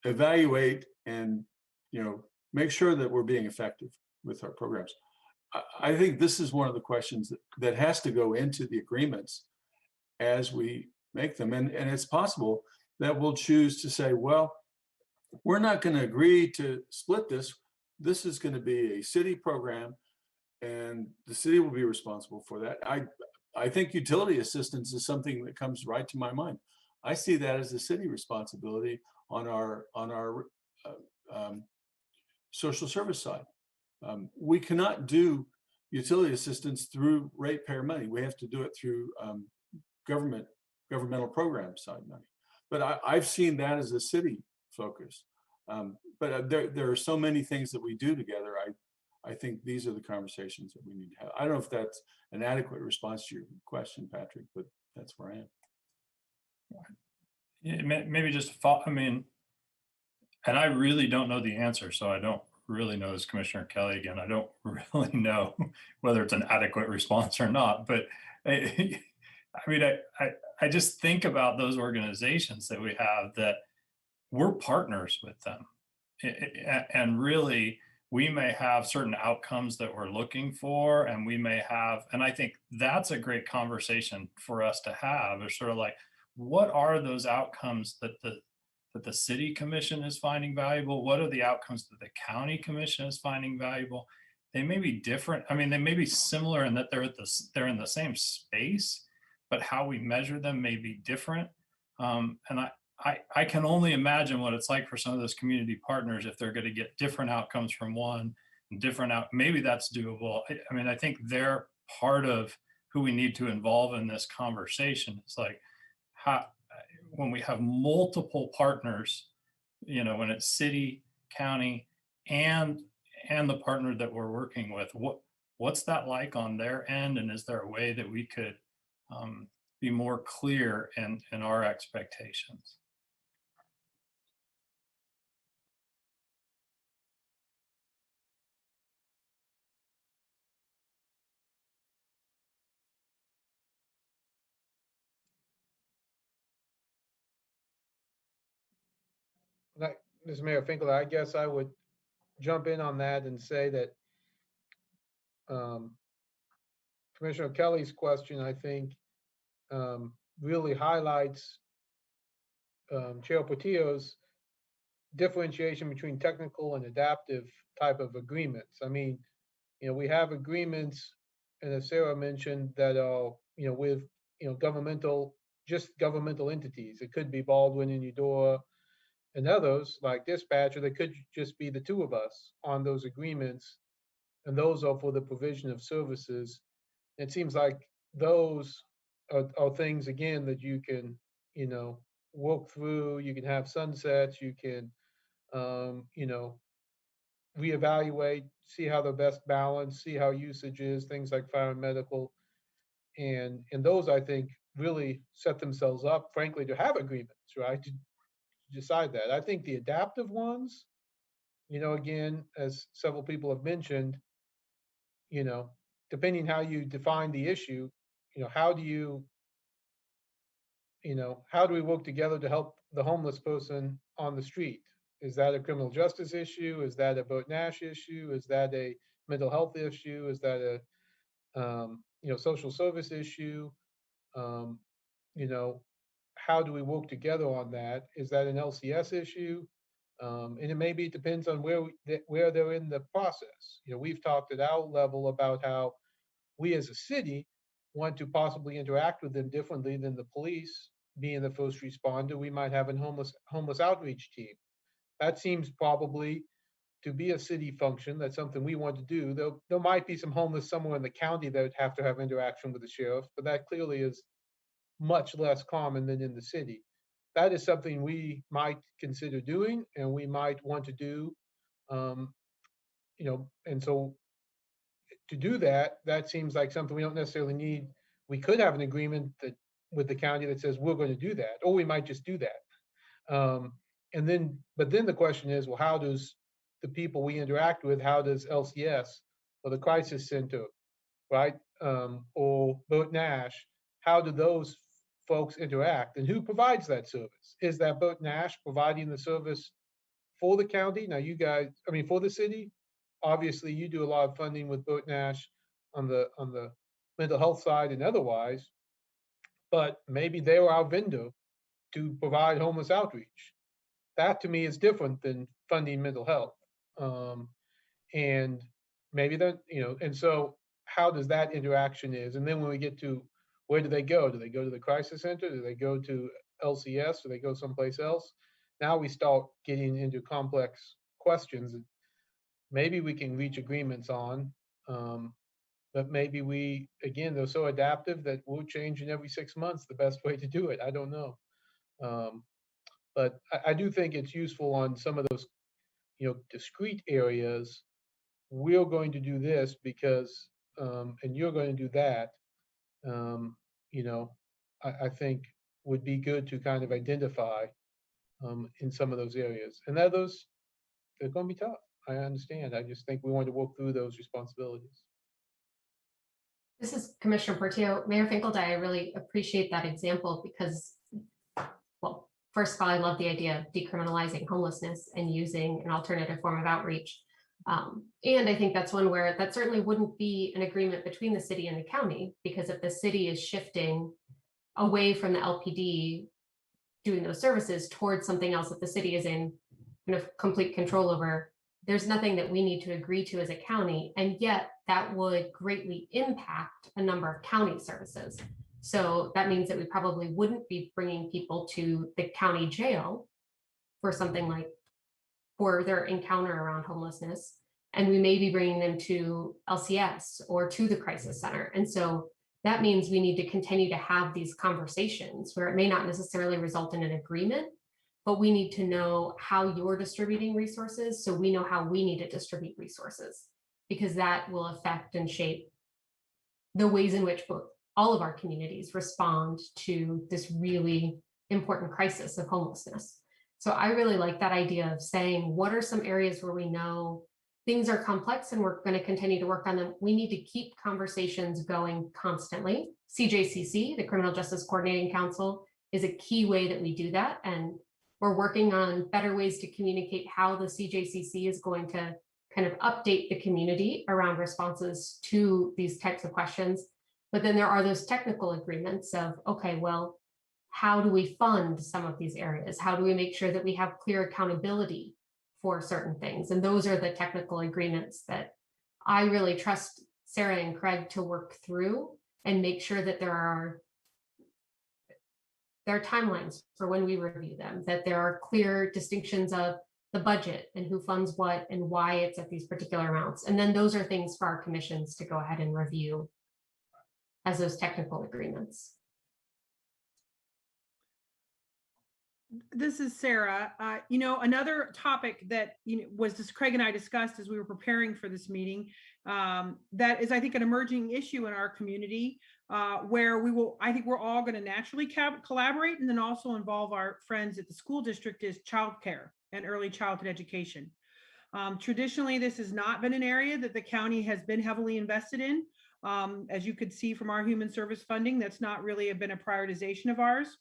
Speaker 9: evaluate and, make sure that we're being effective with our programs? I think this is one of the questions that has to go into the agreements as we make them. And it's possible that we'll choose to say, well, we're not going to agree to split this. This is going to be a city program and the city will be responsible for that. I think utility assistance is something that comes right to my mind. I see that as a city responsibility on our social service side. We cannot do utility assistance through ratepayer money. We have to do it through governmental program side money. But I've seen that as a city focus. But there are so many things that we do together. I think these are the conversations that we need to have. I don't know if that's an adequate response to your question, Patrick, but that's where I am.
Speaker 7: Yeah, maybe just and I really don't know the answer, so I don't really know is Commissioner Kelly again. I don't really know whether it's an adequate response or not, but I mean, I just think about those organizations that we have that we're partners with them. And really, we may have certain outcomes that we're looking for, and we may have, and I think that's a great conversation for us to have, is sort of like, what are those outcomes that the city commission is finding valuable? What are the outcomes that the county commission is finding valuable? They may be different. I mean, they may be similar in that they're in the same space, but how we measure them may be different. And I can only imagine what it's like for some of those community partners if they're going to get different outcomes from one and different out. Maybe that's doable. I mean, I think they're part of who we need to involve in this conversation. It's like how when we have multiple partners, you know, when it's city, county, and the partner that we're working with, what's that like on their end, and is there a way that we could be more clear in our expectations?
Speaker 2: Like, Mr. Mayor Finkel, I guess I would jump in on that and say that Commissioner Kelly's question, I think, really highlights Chair Portillo's differentiation between technical and adaptive type of agreements. I mean, you know, we have agreements, and as Sarah mentioned, that are, you know, with, you know, just governmental entities. It could be Baldwin and Eudora and others like dispatch, or they could just be the two of us on those agreements, and those are for the provision of services. It seems like those are things, again, that you can, you know, work through. You can have sunsets. You can, you know, reevaluate, see how the best balance, see how usage is, things like fire and medical. And those, I think, really set themselves up, frankly, to have agreements, right? To decide that. I think the adaptive ones, you know, again, as several people have mentioned, you know, depending how you define the issue, you know, how do we work together to help the homeless person on the street? Is that a criminal justice issue? Is that a Bert Nash issue? Is that a mental health issue? Is that a, you know, social service issue? You know, how do we work together on that? Is that an LCS issue? And it maybe depends on where they're in the process. You know, we've talked at our level about how we as a city want to possibly interact with them differently than the police being the first responder. We might have a homeless outreach team. That seems probably to be a city function. That's something we want to do. There might be some homeless somewhere in the county that would have to have interaction with the sheriff, but that clearly is much less common than in the city. That is something we might consider doing, and we might want to do. You know, and so to do that, that seems like something we don't necessarily need. We could have an agreement that with the county that says we're going to do that, or we might just do that. But then the question is, well, how does the people we interact with, how does LCS or the crisis center, right, or Bert Nash, how do those folks interact, and who provides that service? Is that Bert Nash providing the service for the county? Now, you guys, I mean, for the city, obviously you do a lot of funding with Bert Nash on the mental health side and otherwise, but maybe they're our vendor to provide homeless outreach. That to me is different than funding mental health. And maybe that, you know, and so how does that interaction is? And then when we get to where do they go? Do they go to the crisis center? Do they go to LCS? Do they go someplace else? Now we start getting into complex questions that maybe we can reach agreements on. But maybe we, again, they're so adaptive that we'll change in every 6 months the best way to do it. I don't know. But I do think it's useful on some of those, you know, discrete areas. We're going to do this because, and you're going to do that. You know, I think would be good to kind of identify in some of those areas. And others, they're going to be tough. I understand. I just think we want to work through those responsibilities.
Speaker 1: This is Commissioner Portillo. Mayor Finkeldei, I really appreciate that example because, well, first of all, I love the idea of decriminalizing homelessness and using an alternative form of outreach. And I think that's one where that certainly wouldn't be an agreement between the city and the county, because if the city is shifting away from the LPD doing those services towards something else that the city is in kind of complete control over, there's nothing that we need to agree to as a county. And yet that would greatly impact a number of county services. So that means that we probably wouldn't be bringing people to the county jail for something like for their encounter around homelessness. And we may be bringing them to LCS or to the crisis center. And so that means we need to continue to have these conversations where it may not necessarily result in an agreement, but we need to know how you're distributing resources so we know how we need to distribute resources, because that will affect and shape the ways in which both all of our communities respond to this really important crisis of homelessness. So I really like that idea of saying, what are some areas where we know things are complex and we're going to continue to work on them? We need to keep conversations going constantly. CJCC, the Criminal Justice Coordinating Council, is a key way that we do that. And we're working on better ways to communicate how the CJCC is going to kind of update the community around responses to these types of questions. But then there are those technical agreements of, okay, well, how do we fund some of these areas? How do we make sure that we have clear accountability for certain things? And those are the technical agreements that I really trust Sarah and Craig to work through and make sure that there are timelines for when we review them, that there are clear distinctions of the budget and who funds what and why it's at these particular amounts. And then those are things for our commissions to go ahead and review as those technical agreements.
Speaker 3: This is Sarah. Another topic that was this Craig and I discussed as we were preparing for this meeting, that is, I think, an emerging issue in our community, where I think we're all going to naturally collaborate and then also involve our friends at the school district, is childcare and early childhood education. Traditionally, this has not been an area that the county has been heavily invested in. As you could see from our human service funding, that's not really been a prioritization of ours.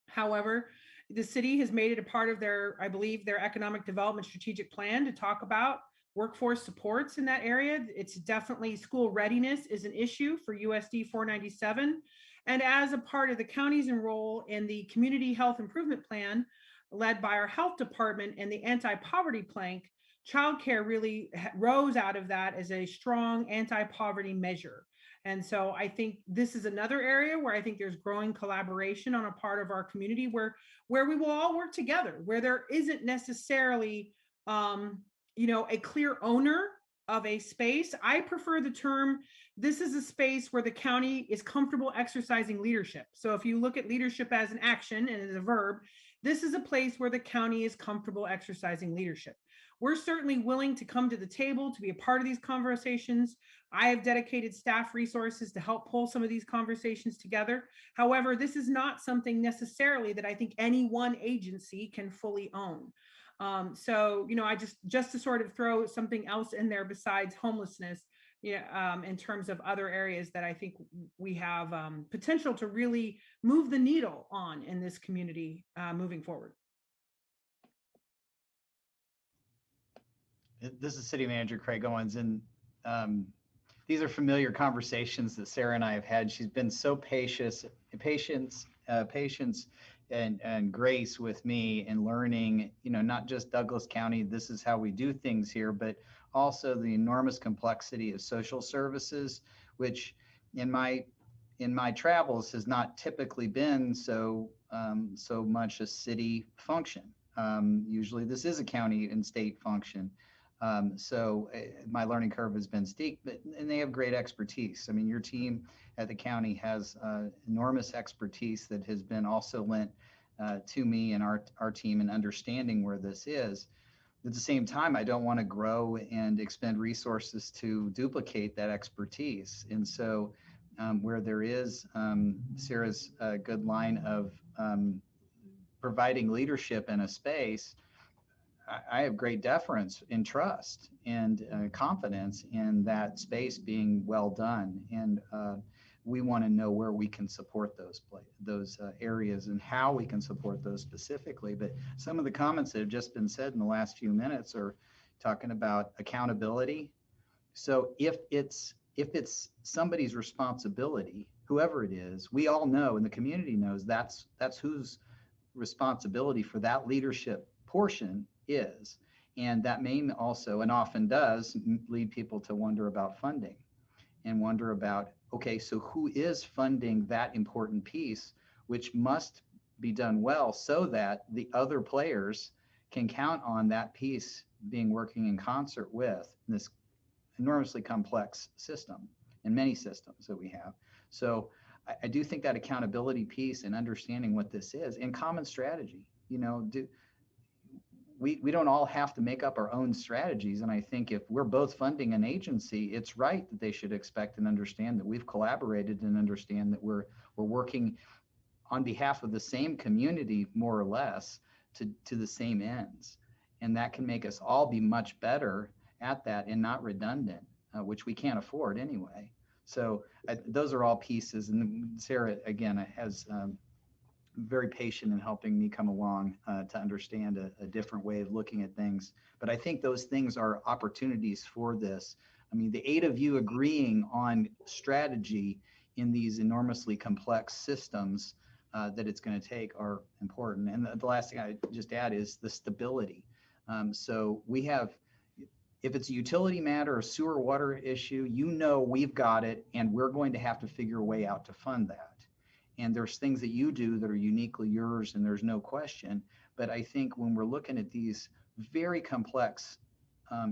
Speaker 3: However, the city has made it a part of their, I believe, their economic development strategic plan to talk about workforce supports in that area. It's definitely, school readiness is an issue for USD 497. And as a part of the county's role in the community health improvement plan led by our health department and the anti-poverty plank, childcare really rose out of that as a strong anti-poverty measure. And so I think this is another area where I think there's growing collaboration on a part of our community where we will all work together, where there isn't necessarily, a clear owner of a space. I prefer the term, this is a space where the county is comfortable exercising leadership. So if you look at leadership as an action and as a verb, this is a place where the county is comfortable exercising leadership. We're certainly willing to come to the table to be a part of these conversations. I have dedicated staff resources to help pull some of these conversations together. However, this is not something necessarily that I think any one agency can fully own. I just to sort of throw something else in there besides homelessness, in terms of other areas that I think we have potential to really move the needle on in this community moving forward.
Speaker 4: This is City Manager Craig Owens, and these are familiar conversations that Sarah and I have had. She's been so patience and grace with me in learning, not just Douglas County, this is how we do things here, but also the enormous complexity of social services, which in my travels has not typically been so much a city function. Usually this is a county and state function. My learning curve has been steep, and they have great expertise. I mean, your team at the county has enormous expertise that has been also lent to me and our team in understanding where this is. At the same time, I don't want to grow and expend resources to duplicate that expertise. And so where there is Sarah's good line of providing leadership in a space, I have great deference and trust and confidence in that space being well done. And we want to know where we can support those areas and how we can support those specifically. But some of the comments that have just been said in the last few minutes are talking about accountability. So if it's somebody's responsibility, whoever it is, we all know and the community knows that's whose responsibility for that leadership portion is. And that may also, and often does, lead people to wonder about funding and wonder about, okay, so who is funding that important piece, which must be done well so that the other players can count on that piece being working in concert with this enormously complex system and many systems that we have. So I do think that accountability piece and understanding what this is and common strategy, we don't all have to make up our own strategies. And I think if we're both funding an agency, it's right that they should expect and understand that we've collaborated and understand that we're working on behalf of the same community, more or less, to the same ends. And that can make us all be much better at that and not redundant, which we can't afford anyway. So those are all pieces. And Sarah, again, has very patient in helping me come along to understand a different way of looking at things. But I think those things are opportunities for this. I mean, the 8 of you agreeing on strategy in these enormously complex systems that it's going to take are important. And the last thing I just add is the stability. So we have, if it's a utility matter or sewer water issue, we've got it, and we're going to have to figure a way out to fund that. And there's things that you do that are uniquely yours, and there's no question. But I think when we're looking at these very complex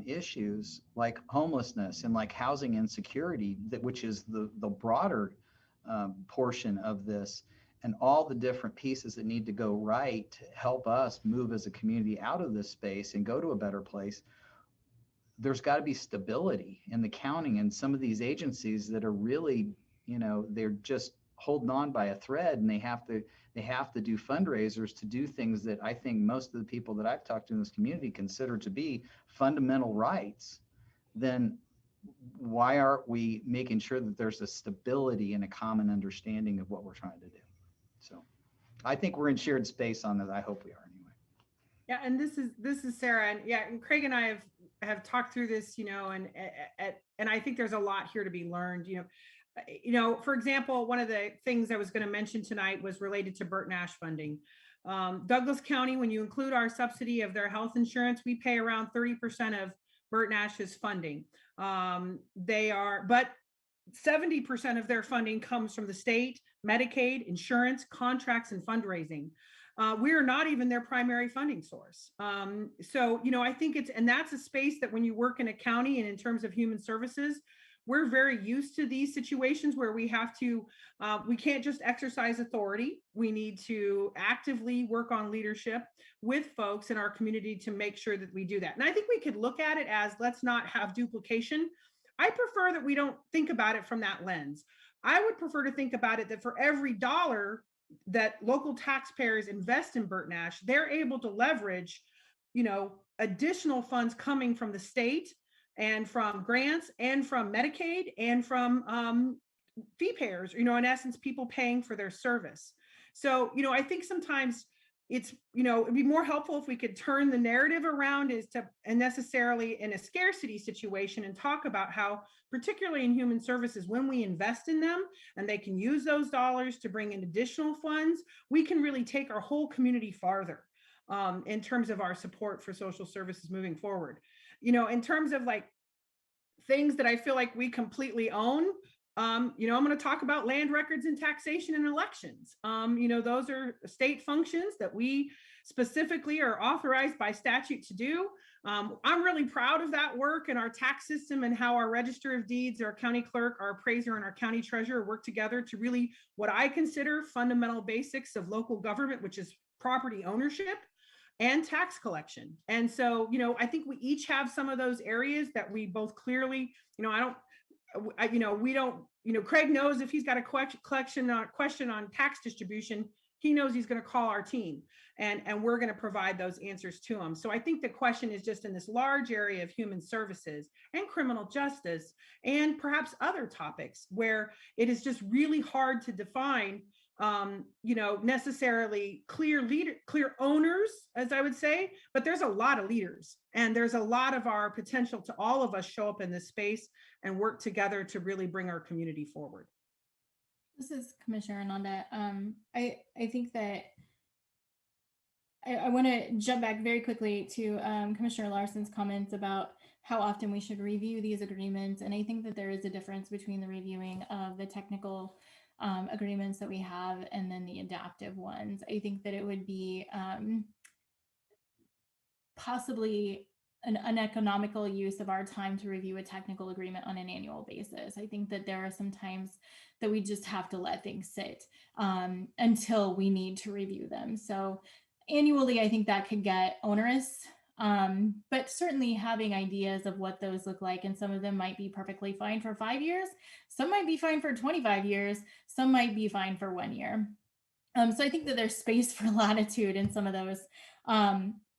Speaker 4: issues like homelessness and like housing insecurity, which is the broader portion of this, and all the different pieces that need to go right to help us move as a community out of this space and go to a better place, there's got to be stability in the counting and some of these agencies that are really, they're just holding on by a thread, and they have to do fundraisers to do things that I think most of the people that I've talked to in this community consider to be fundamental rights. Then why aren't we making sure that there's a stability and a common understanding of what we're trying to do? So I think we're in shared space on that. I hope we are anyway.
Speaker 3: Yeah, and this is Sarah, and yeah, and Craig and I have talked through this, and I think there's a lot here to be learned. For example, one of the things I was going to mention tonight was related to Burt Nash funding. Douglas County, when you include our subsidy of their health insurance, we pay around 30% of Burt Nash's funding. But 70% of their funding comes from the state, Medicaid, insurance, contracts, and fundraising. We are not even their primary funding source. So, I think and that's a space that when you work in a county and in terms of human services, we're very used to these situations where we have to, we can't just exercise authority. We need to actively work on leadership with folks in our community to make sure that we do that. And I think we could look at it as, let's not have duplication. I prefer that we don't think about it from that lens. I would prefer to think about it that for every dollar that local taxpayers invest in Burt Nash, they're able to leverage, additional funds coming from the state and from grants and from Medicaid and from fee payers, in essence, people paying for their service. So, I think sometimes it's, it'd be more helpful if we could turn the narrative around and necessarily in a scarcity situation and talk about how, particularly in human services, when we invest in them and they can use those dollars to bring in additional funds, we can really take our whole community farther in terms of our support for social services moving forward. In terms of like things that I feel like we completely own, I'm going to talk about land records and taxation and elections. Those are state functions that we specifically are authorized by statute to do. I'm really proud of that work and our tax system and how our register of deeds, our county clerk, our appraiser, and our county treasurer work together to really what I consider fundamental basics of local government, which is property ownership and tax collection. And so, I think we each have some of those areas that we both clearly, we don't, Craig knows if he's got a question on tax distribution, he knows he's going to call our team, and we're going to provide those answers to him. So I think the question is just in this large area of human services and criminal justice, and perhaps other topics where it is just really hard to define, necessarily clear owners, as I would say, but there's a lot of leaders, and there's a lot of our potential to all of us show up in this space and work together to really bring our community forward.
Speaker 5: This is Commissioner Ananda. I think that I want to jump back very quickly to Commissioner Larson's comments about how often we should review these agreements. And I think that there is a difference between the reviewing of the technical agreements that we have and then the adaptive ones. I think that it would be possibly an uneconomical use of our time to review a technical agreement on an annual basis. I think that there are some times that we just have to let things sit until we need to review them. So annually, I think that could get onerous, but certainly having ideas of what those look like, and some of them might be perfectly fine for 5 years, some might be fine for 25 years, some might be fine for 1 year. So I think that there's space for latitude in some of those.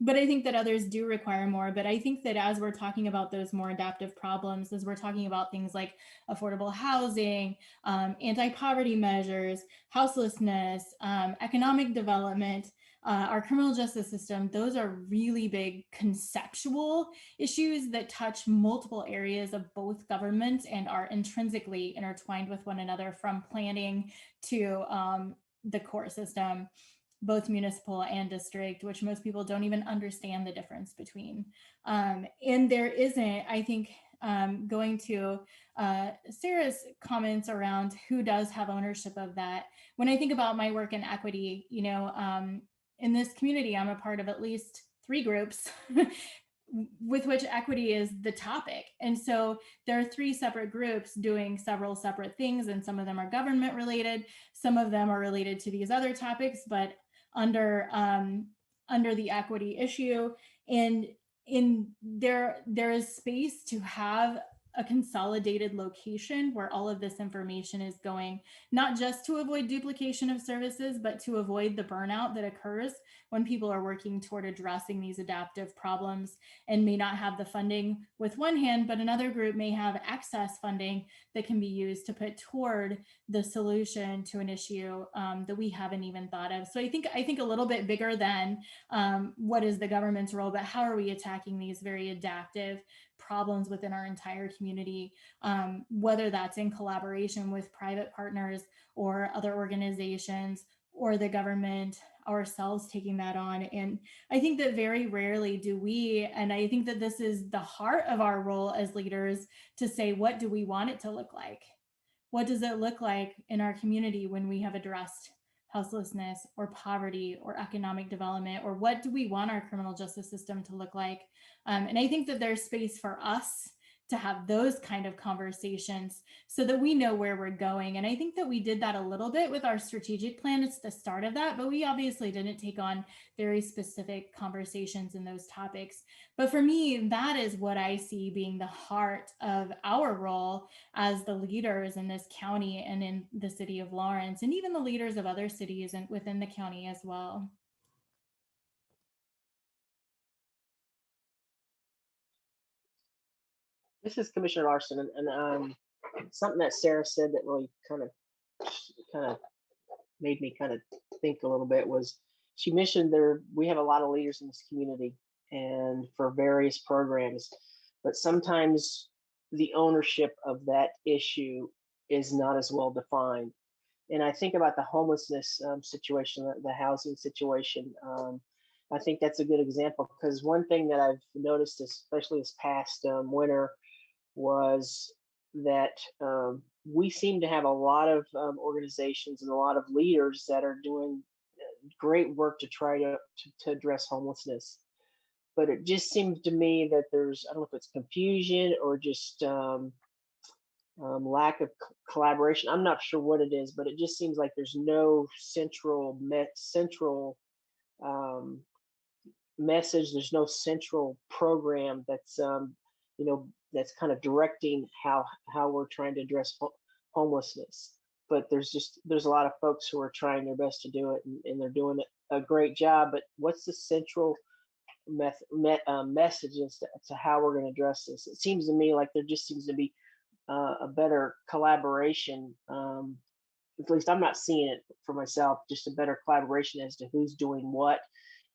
Speaker 5: But I think that others do require more. But I think that as we're talking about those more adaptive problems, as we're talking about things like affordable housing, anti-poverty measures, houselessness, economic development, our criminal justice system, those are really big conceptual issues that touch multiple areas of both government and are intrinsically intertwined with one another, from planning to the court system, both municipal and district, which most people don't even understand the difference between. And there isn't, I think, going to Sarah's comments around who does have ownership of that. When I think about my work in equity, in this community, I'm a part of at least 3 groups with which equity is the topic. And so there are 3 separate groups doing several separate things, and some of them are government related, some of them are related to these other topics, but under the equity issue. And there is space to have a consolidated location where all of this information is going, not just to avoid duplication of services, but to avoid the burnout that occurs when people are working toward addressing these adaptive problems and may not have the funding with one hand, but another group may have excess funding that can be used to put toward the solution to an issue that we haven't even thought of. So I think a little bit bigger than what is the government's role, but how are we attacking these very adaptive problems within our entire community, whether that's in collaboration with private partners or other organizations or the government ourselves taking that on. And I think that very rarely do we, and I think that this is the heart of our role as leaders, to say, what do we want it to look like? What does it look like in our community when we have addressed houselessness or poverty or economic development, or what do we want our criminal justice system to look like? And I think that there's space for us to have those kind of conversations so that we know where we're going. And I think that we did that a little bit with our strategic plan. It's the start of that, but we obviously didn't take on very specific conversations in those topics. But for me, that is what I see being the heart of our role as the leaders in this county and in the city of Lawrence, and even the leaders of other cities and within the county as well.
Speaker 8: This is Commissioner Larson, and something that Sarah said that really kind of made me kind of think a little bit was, she mentioned we have a lot of leaders in this community and for various programs, but sometimes the ownership of that issue is not as well defined. And I think about the homelessness situation, the housing situation. I think that's a good example, because one thing that I've noticed, especially this past winter, was that we seem to have a lot of organizations and a lot of leaders that are doing great work to try to address homelessness. But it just seems to me that there's, I don't know if it's confusion or just lack of collaboration. I'm not sure what it is, but it just seems like there's no central message. There's no central program that's that's kind of directing how we're trying to address homelessness. but there's a lot of folks who are trying their best to do it, and they're doing a great job. But what's the central message as to how we're going to address this? It seems to me like there just seems to be a better collaboration. At least I'm not seeing it for myself. Just a better collaboration as to who's doing what,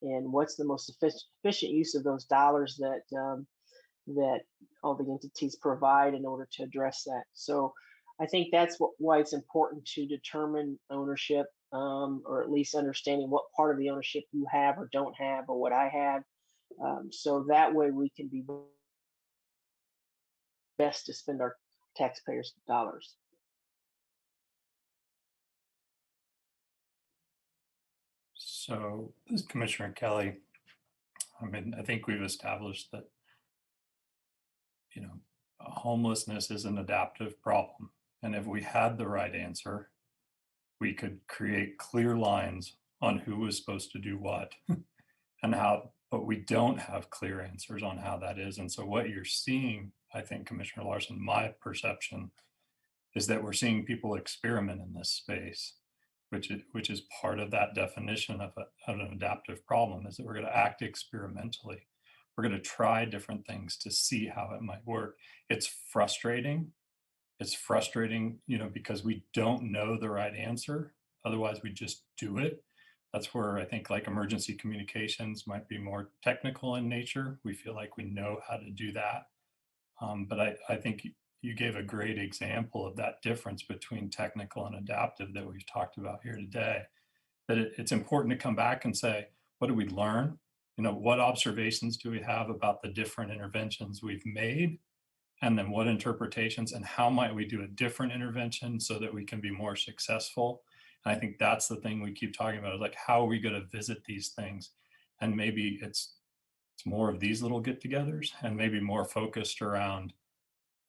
Speaker 8: and what's the most efficient use of those dollars that that all the entities provide in order to address that. So I think that's why it's important to determine ownership, or at least understanding what part of the ownership you have or don't have, or what I have. So that way we can be best to spend our taxpayers' dollars.
Speaker 7: So, this is Commissioner Kelly. I mean, I think we've established that, homelessness is an adaptive problem. And if we had the right answer, we could create clear lines on who was supposed to do what and how, but we don't have clear answers on how that is. And so what you're seeing, I think, Commissioner Larson, my perception is that we're seeing people experiment in this space, which is part of that definition of an adaptive problem, is that we're going to act experimentally. We're going to try different things to see how it might work. It's frustrating. It's frustrating, because we don't know the right answer. Otherwise, we just do it. That's where I think like emergency communications might be more technical in nature. We feel like we know how to do that. But I think you gave a great example of that difference between technical and adaptive that we've talked about here today. That it's important to come back and say, what did we learn? What observations do we have about the different interventions we've made? And then what interpretations, and how might we do a different intervention so that we can be more successful? And I think that's the thing we keep talking about, is like, how are we going to visit these things? And maybe it's more of these little get-togethers, and maybe more focused around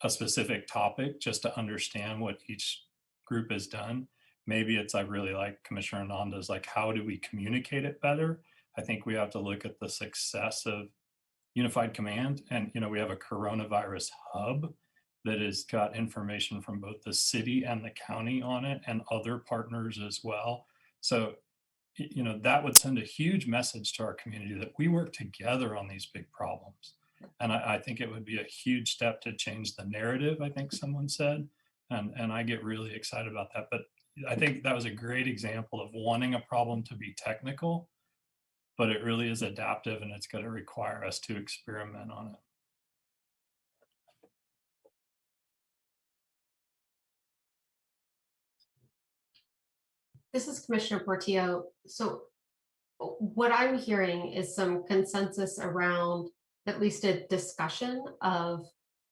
Speaker 7: a specific topic, just to understand what each group has done. Maybe it's, I really like Commissioner Ananda's, like, how do we communicate it better? I think we have to look at the success of Unified Command, and we have a coronavirus hub that has got information from both the city and the county on it, and other partners as well. So that would send a huge message to our community that we work together on these big problems. And I think it would be a huge step to change the narrative, I think someone said, and I get really excited about that. But I think that was a great example of wanting a problem to be technical, but it really is adaptive, and it's going to require us to experiment on it.
Speaker 1: This is Commissioner Portillo. So what I'm hearing is some consensus around at least a discussion of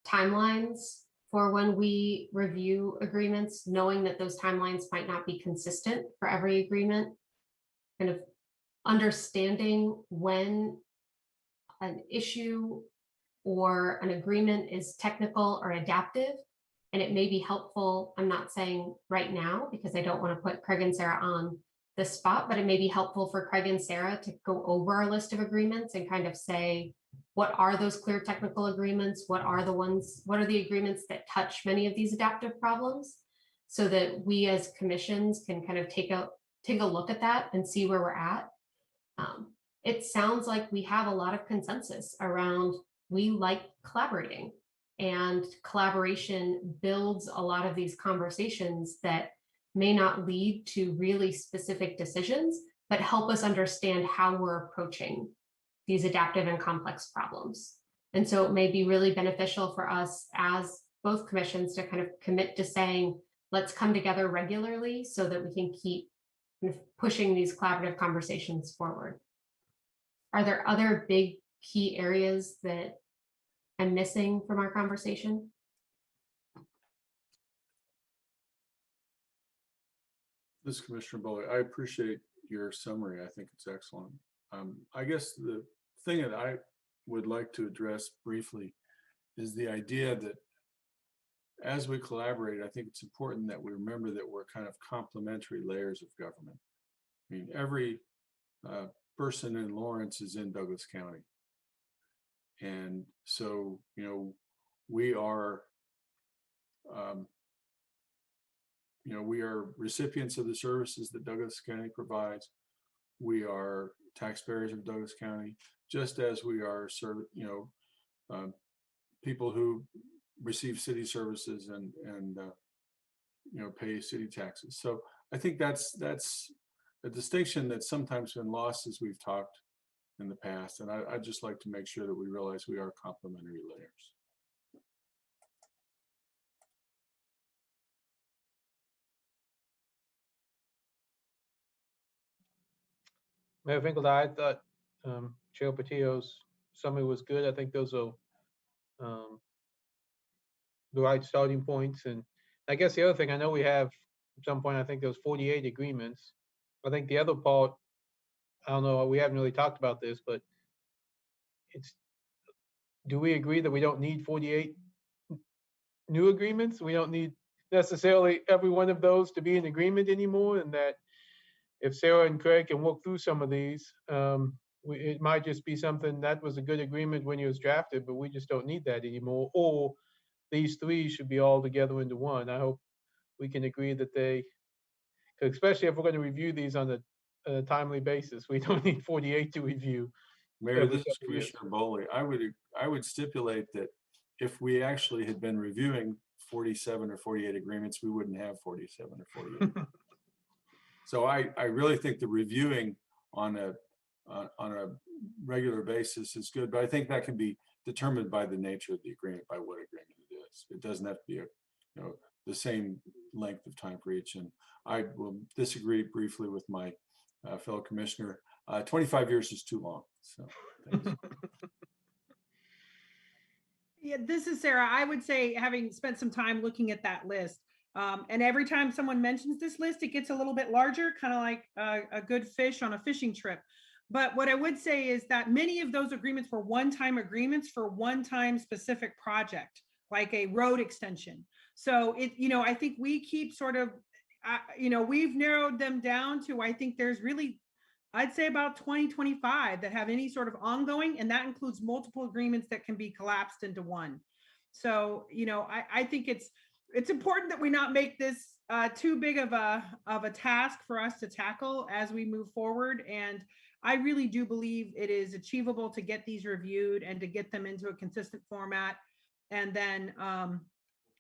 Speaker 1: timelines for when we review agreements, knowing that those timelines might not be consistent for every agreement, kind of understanding when an issue or an agreement is technical or adaptive. And it may be helpful, I'm not saying right now, because I don't want to put Craig and Sarah on the spot, but it may be helpful for Craig and Sarah to go over our list of agreements and kind of say, what are those clear technical agreements? What are the agreements that touch many of these adaptive problems? So that we as commissions can kind of take a look at that and see where we're at. It sounds like we have a lot of consensus around, we like collaborating, and collaboration builds a lot of these conversations that may not lead to really specific decisions, but help us understand how we're approaching these adaptive and complex problems. And so it may be really beneficial for us as both commissions to kind of commit to saying, let's come together regularly so that we can keep pushing these collaborative conversations forward. Are there other big key areas that I'm missing from our conversation?
Speaker 9: This is Commissioner Bowley. I appreciate your summary. I think it's excellent. I guess the thing that I would like to address briefly is the idea that as we collaborate, I think it's important that we remember that we're kind of complementary layers of government. I mean, every person in Lawrence is in Douglas County. And so, we are we are recipients of the services that Douglas County provides. We are taxpayers of Douglas County, just as we are people who receive city services and pay city taxes. So I think that's a distinction that's sometimes been lost as we've talked in the past. And I'd just like to make sure that we realize we are complementary layers.
Speaker 2: Mayor Finkeldei, I thought Chair Portillo's summary was good. I think those are the right starting points. And I guess the other thing, I know we have at some point, I think there was 48 agreements. I think the other part, I don't know, we haven't really talked about this, but do we agree that we don't need 48 new agreements? We don't need necessarily every one of those to be in agreement anymore, and that if Sarah and Craig can work through some of these, it might just be something that was a good agreement when it was drafted, but we just don't need that anymore. Or these three should be all together into one. I hope we can agree that especially if we're going to review these on a timely basis, we don't need 48 to review.
Speaker 9: Mayor, this is Commissioner Bowley. I would stipulate that if we actually had been reviewing 47 or 48 agreements, we wouldn't have 47 or 48. So I really think the reviewing on a regular basis is good, but I think that can be determined by the nature of the agreement, by what agreement it is. It doesn't have to be the same length of time for each. And I will disagree briefly with my fellow commissioner. 25 years is too long. So thanks.
Speaker 3: Yeah, this is Sarah. I would say, having spent some time looking at that list, and every time someone mentions this list, it gets a little bit larger, kind of like a good fish on a fishing trip. But what I would say is that many of those agreements were one-time agreements for one-time specific project, like a road extension. So I think we keep sort of, we've narrowed them down to, I think there's really, I'd say about 20, 25 that have any sort of ongoing, and that includes multiple agreements that can be collapsed into one. So, I think it's important that we not make this too big of a task for us to tackle as we move forward. And I really do believe it is achievable to get these reviewed and to get them into a consistent format, and then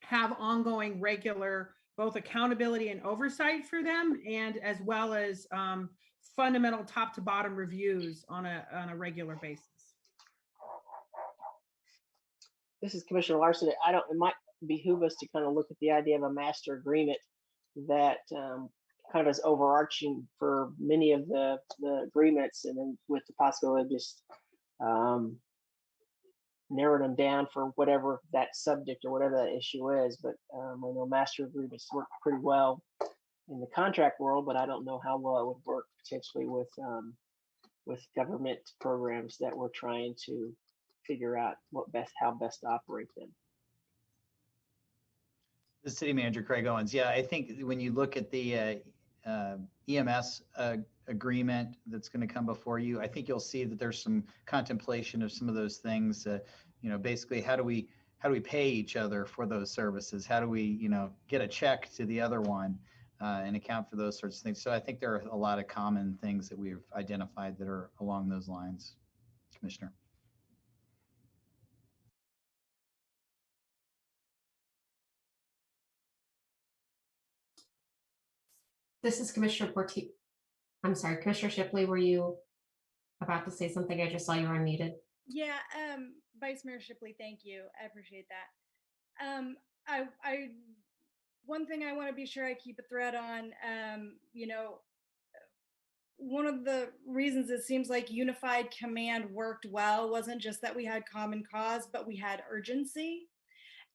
Speaker 3: have ongoing regular both accountability and oversight for them, and as well as fundamental top to bottom reviews on a regular basis.
Speaker 8: This is Commissioner Larson. It might behoove us to kind of look at the idea of a master agreement that kind of is overarching for many of the agreements, and then with the possibility of just narrowing them down for whatever that subject or whatever that issue is. But I know master agreements work pretty well in the contract world, but I don't know how well it would work potentially with government programs that we're trying to figure out how best to operate them.
Speaker 4: The city manager, Craig Owens. Yeah, I think when you look at the EMS agreement that's going to come before you, I think you'll see that there's some contemplation of some of those things. Basically, how do we pay each other for those services? How do we, get a check to the other one and account for those sorts of things? So I think there are a lot of common things that we've identified that are along those lines, Commissioner.
Speaker 1: This is Commissioner Portillo. I'm sorry, Commissioner Shipley, were you about to say something? I just saw you were unmuted.
Speaker 10: Yeah, Vice Mayor Shipley, thank you. I appreciate that. One thing I want to be sure I keep a thread on, one of the reasons it seems like unified command worked well wasn't just that we had common cause, but we had urgency.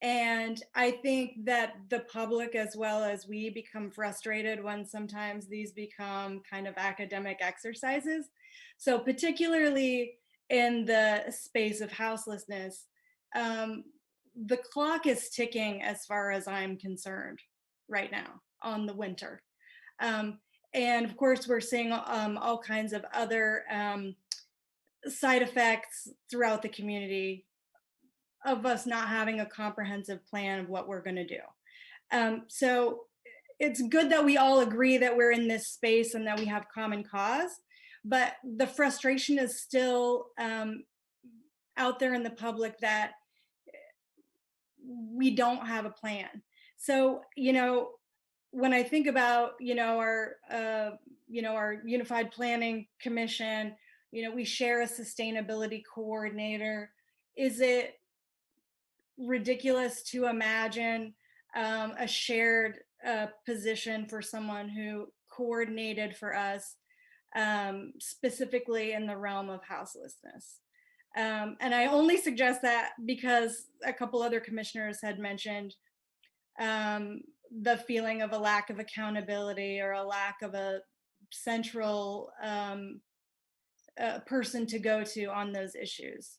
Speaker 10: And I think that the public, as well as we, become frustrated when sometimes these become kind of academic exercises. So particularly in the space of houselessness, the clock is ticking as far as I'm concerned right now on the winter. And of course, we're seeing all kinds of other side effects throughout the community of us not having a comprehensive plan of what we're going to do. So, it's good that we all agree that we're in this space and that we have common cause, but the frustration is still out there in the public that we don't have a plan. So, when I think about, our Unified Planning Commission, we share a sustainability coordinator. Is it ridiculous to imagine a shared position for someone who coordinated for us specifically in the realm of houselessness? And I only suggest that because a couple other commissioners had mentioned the feeling of a lack of accountability or a lack of a central person to go to on those issues.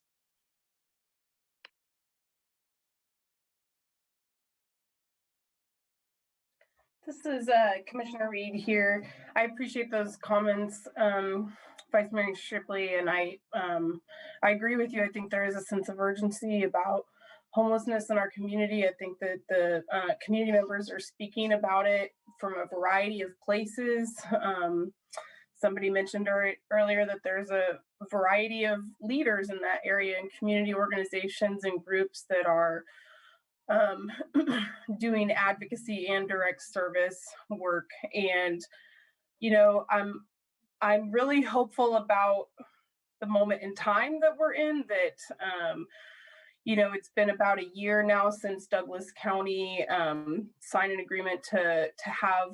Speaker 6: This is Commissioner Reed here. I appreciate those comments, Vice Mayor Shipley, and I agree with you. I think there is a sense of urgency about homelessness in our community. I think that the community members are speaking about it from a variety of places. Somebody mentioned earlier that there's a variety of leaders in that area and community organizations and groups that are doing advocacy and direct service work. And, I'm really hopeful about the moment in time that we're in, that, it's been about a year now since Douglas County signed an agreement to have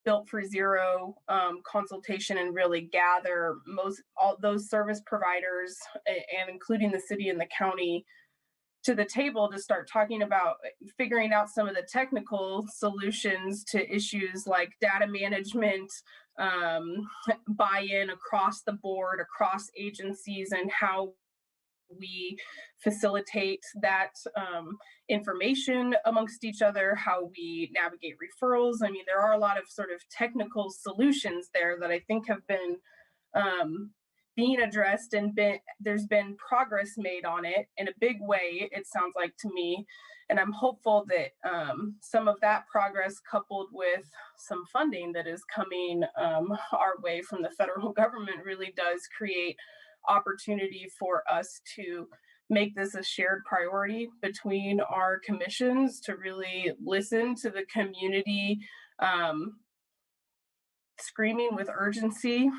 Speaker 6: Built for Zero consultation and really gather all those service providers and including the city and the county to the table to start talking about figuring out some of the technical solutions to issues like data management, buy-in across the board, across agencies, and how we facilitate that information amongst each other, how we navigate referrals. I mean, there are a lot of sort of technical solutions there that I think have been being addressed, and there's been progress made on it in a big way, it sounds like to me. And I'm hopeful that some of that progress, coupled with some funding that is coming our way from the federal government, really does create opportunity for us to make this a shared priority between our commissions, to really listen to the community screaming with urgency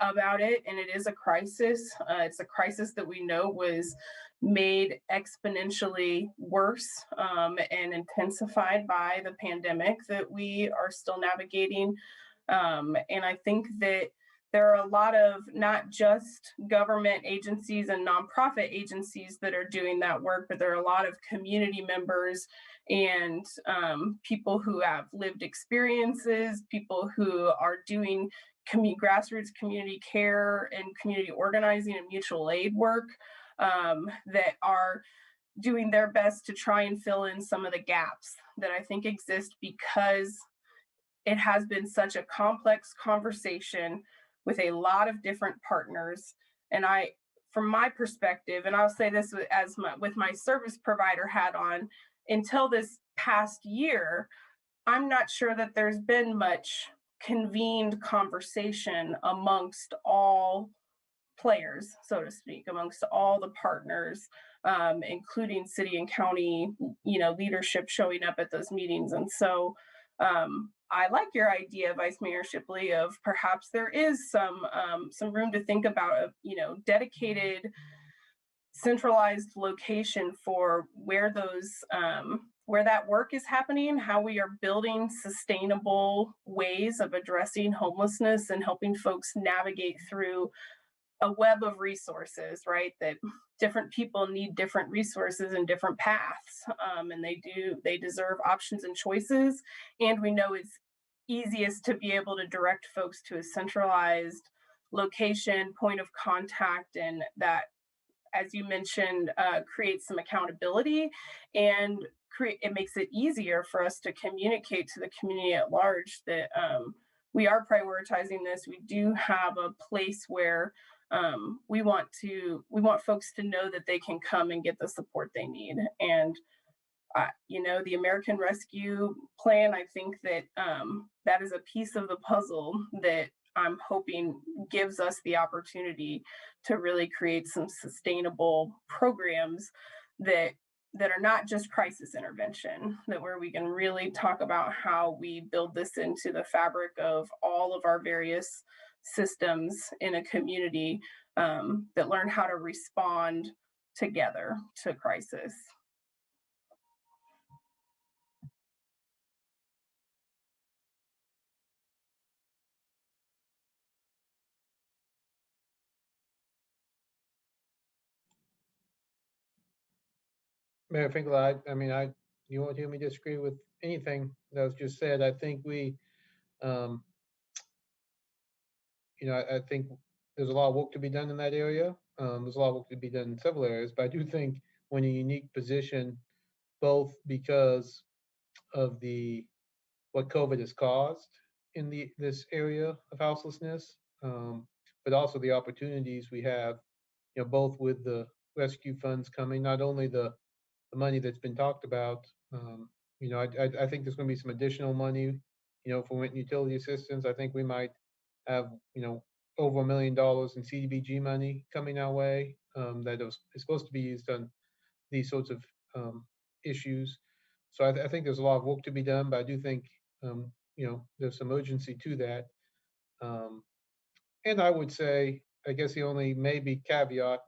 Speaker 6: about it. And it is a crisis. It's a crisis that we know was made exponentially worse and intensified by the pandemic that we are still navigating. And I think that there are a lot of not just government agencies and nonprofit agencies that are doing that work, but there are a lot of community members and people who have lived experiences, people who are doing grassroots community care and community organizing and mutual aid work that are doing their best to try and fill in some of the gaps that I think exist, because it has been such a complex conversation with a lot of different partners. And from my perspective, and I'll say this with my service provider hat on, until this past year, I'm not sure that there's been much convened conversation amongst all players, so to speak, amongst all the partners, including city and county, leadership showing up at those meetings. And so I like your idea, Vice Mayor Shipley, of perhaps there is some room to think about a dedicated, centralized location for where that work is happening, how we are building sustainable ways of addressing homelessness and helping folks navigate through a web of resources, right? That different people need different resources and different paths, and they deserve options and choices. And we know it's easiest to be able to direct folks to a centralized location, point of contact, and that, as you mentioned, creates some accountability, and it makes it easier for us to communicate to the community at large that we are prioritizing this. We do have a place where we want folks to know that they can come and get the support they need. And The American Rescue Plan, I think that that is a piece of the puzzle that I'm hoping gives us the opportunity to really create some sustainable programs that are not just crisis intervention, that where we can really talk about how we build this into the fabric of all of our various systems in a community, that learn how to respond together to crisis.
Speaker 2: Mayor Finkel, you won't hear me disagree with anything that was just said. I think I think there's a lot of work to be done in that area. There's a lot of work to be done in several areas, but I do think we're in a unique position, both because of what COVID has caused in this area of houselessness, but also the opportunities we have, both with the rescue funds coming, not only the money that's been talked about. I think there's going to be some additional money, for rent and utility assistance. I think we might have, over $1 million in CDBG money coming our way, that is supposed to be used on these sorts of issues. So I think there's a lot of work to be done, but I do think, there's some urgency to that. And I would say, I guess the only maybe caveat,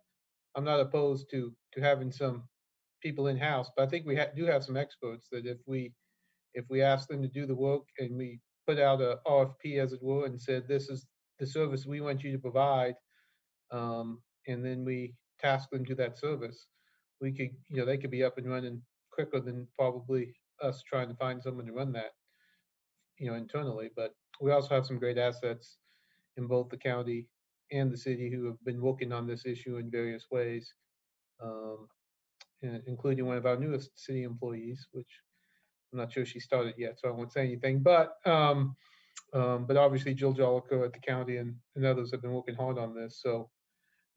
Speaker 2: I'm not opposed to having some people in-house, but I think we do have some experts that if we ask them to do the work and we put out a RFP, as it were, and said, this is the service we want you to provide, and then we task them to that service, we could, they could be up and running quicker than probably us trying to find someone to run that, internally. But we also have some great assets in both the county and the city who have been working on this issue in various ways, including one of our newest city employees, which I'm not sure she started yet, so I won't say anything. But obviously Jill Jolicoeur at the county and others have been working hard on this. So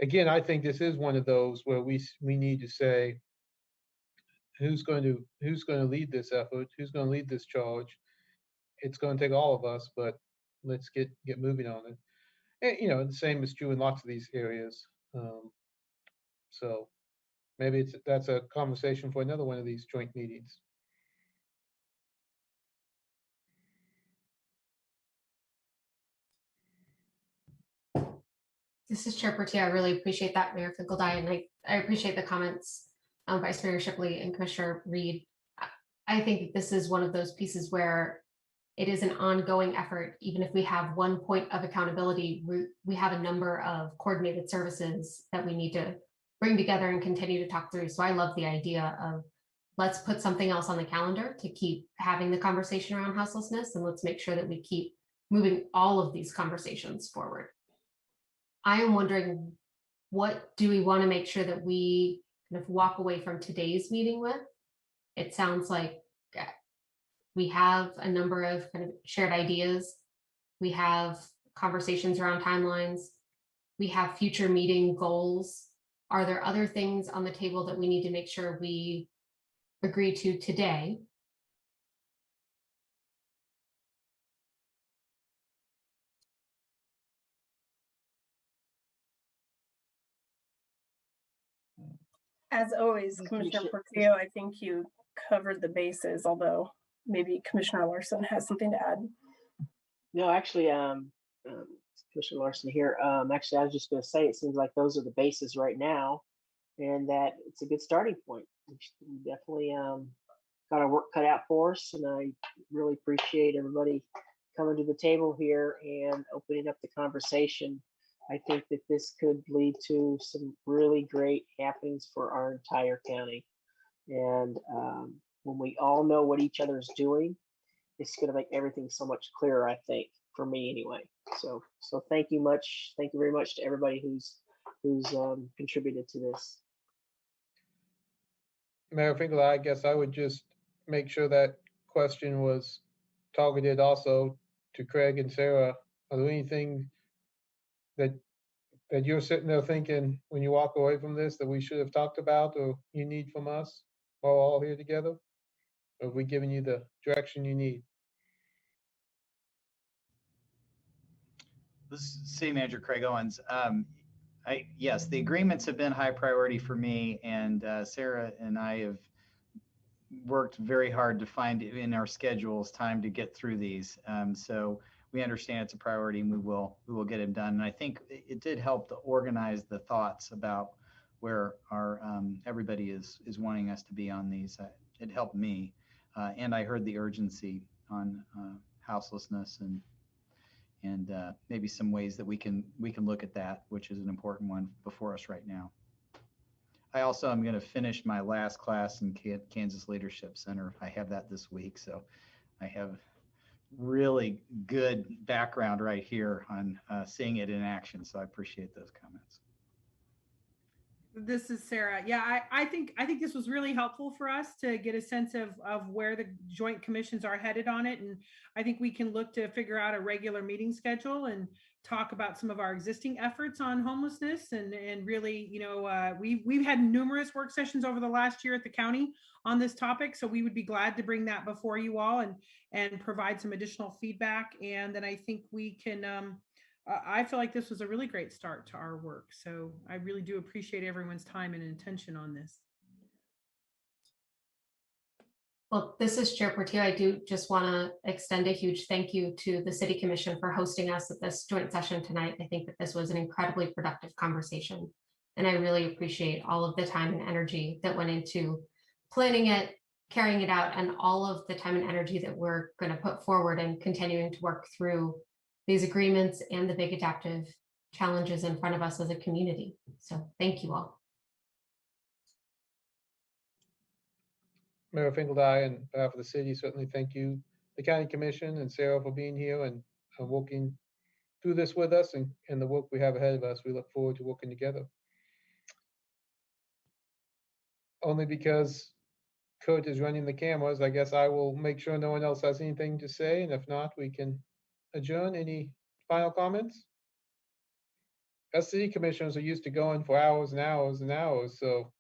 Speaker 2: again, I think this is one of those where we need to say, who's going to lead this effort? Who's going to lead this charge? It's going to take all of us, but let's get moving on it. And the same is true in lots of these areas. So maybe that's a conversation for another one of these joint meetings.
Speaker 1: This is Chair Portillo. I really appreciate that, Mayor Finkeldei, and I appreciate the comments, Vice Mayor Shipley and Commissioner Reed. I think this is one of those pieces where it is an ongoing effort. Even if we have one point of accountability, we have a number of coordinated services that we need to bring together and continue to talk through. So I love the idea of, let's put something else on the calendar to keep having the conversation around houselessness, and let's make sure that we keep moving all of these conversations forward. I am wondering, what do we want to make sure that we kind of walk away from today's meeting with? It sounds like we have a number of kind of shared ideas. We have conversations around timelines. We have future meeting goals. Are there other things on the table that we need to make sure we agree to today?
Speaker 6: As always, Commissioner Portillo, I think you covered the bases, although maybe Commissioner Larson has something to add.
Speaker 8: No, actually, Commissioner Larson here. Actually, I was just going to say, it seems like those are the bases right now, and that it's a good starting point. We definitely got our work cut out for us, and I really appreciate everybody coming to the table here and opening up the conversation. I think that this could lead to some really great happenings for our entire county. And when we all know what each other's doing, it's going to make everything so much clearer, I think, for me anyway. So thank you much. Thank you very much to everybody who's contributed to this.
Speaker 2: Mayor Finkel, I guess I would just make sure that question was targeted also to Craig and Sarah. Are there anything that you're sitting there thinking when you walk away from this that we should have talked about or you need from us while we're all here together? Or have we given you the direction you need?
Speaker 4: This is City Manager Craig Owens. Yes, the agreements have been high priority for me, and Sarah and I have worked very hard to find in our schedules time to get through these. So we understand it's a priority, and we will get it done. And I think it did help to organize the thoughts about where our everybody is wanting us to be on these. It helped me, and I heard the urgency on houselessness and maybe some ways that we can look at that, which is an important one before us right now. I also am going to finish my last class in Kansas Leadership Center. I have that this week, so I have really good background right here on seeing it in action. So I appreciate those comments.
Speaker 3: This is Sarah. Yeah, I think this was really helpful for us to get a sense of where the joint commissions are headed on it. And I think we can look to figure out a regular meeting schedule and talk about some of our existing efforts on homelessness and really, you know, we've had numerous work sessions over the last year at the county on this topic. So we would be glad to bring that before you all and provide some additional feedback. And then I think we can I feel like this was a really great start to our work. So I really do appreciate everyone's time and attention on this.
Speaker 1: Well, this is Chair Portillo. I do just want to extend a huge thank you to the City Commission for hosting us at this joint session tonight. I think that this was an incredibly productive conversation, and I really appreciate all of the time and energy that went into planning it, carrying it out, and all of the time and energy that we're going to put forward and continuing to work through these agreements and the big adaptive challenges in front of us as a community. So thank you all.
Speaker 2: Mayor Finkeldei, and behalf of the city, certainly thank you, the County Commission and Sarah, for being here and working through this with us and the work we have ahead of us. We look forward to working together. Only because Kurt is running the cameras, I guess I will make sure no one else has anything to say, and if not, we can adjourn. Any final comments? Us city commissioners are used to going for hours and hours and hours, so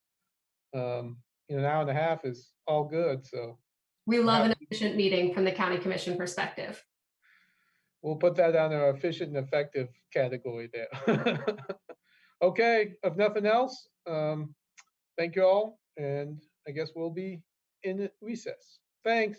Speaker 2: an hour and a half is all good. So
Speaker 1: we love an efficient meeting from the County Commission perspective.
Speaker 2: We'll put that on our efficient and effective category there. Okay, if nothing else, thank you all, and I guess we'll be in recess. Thanks.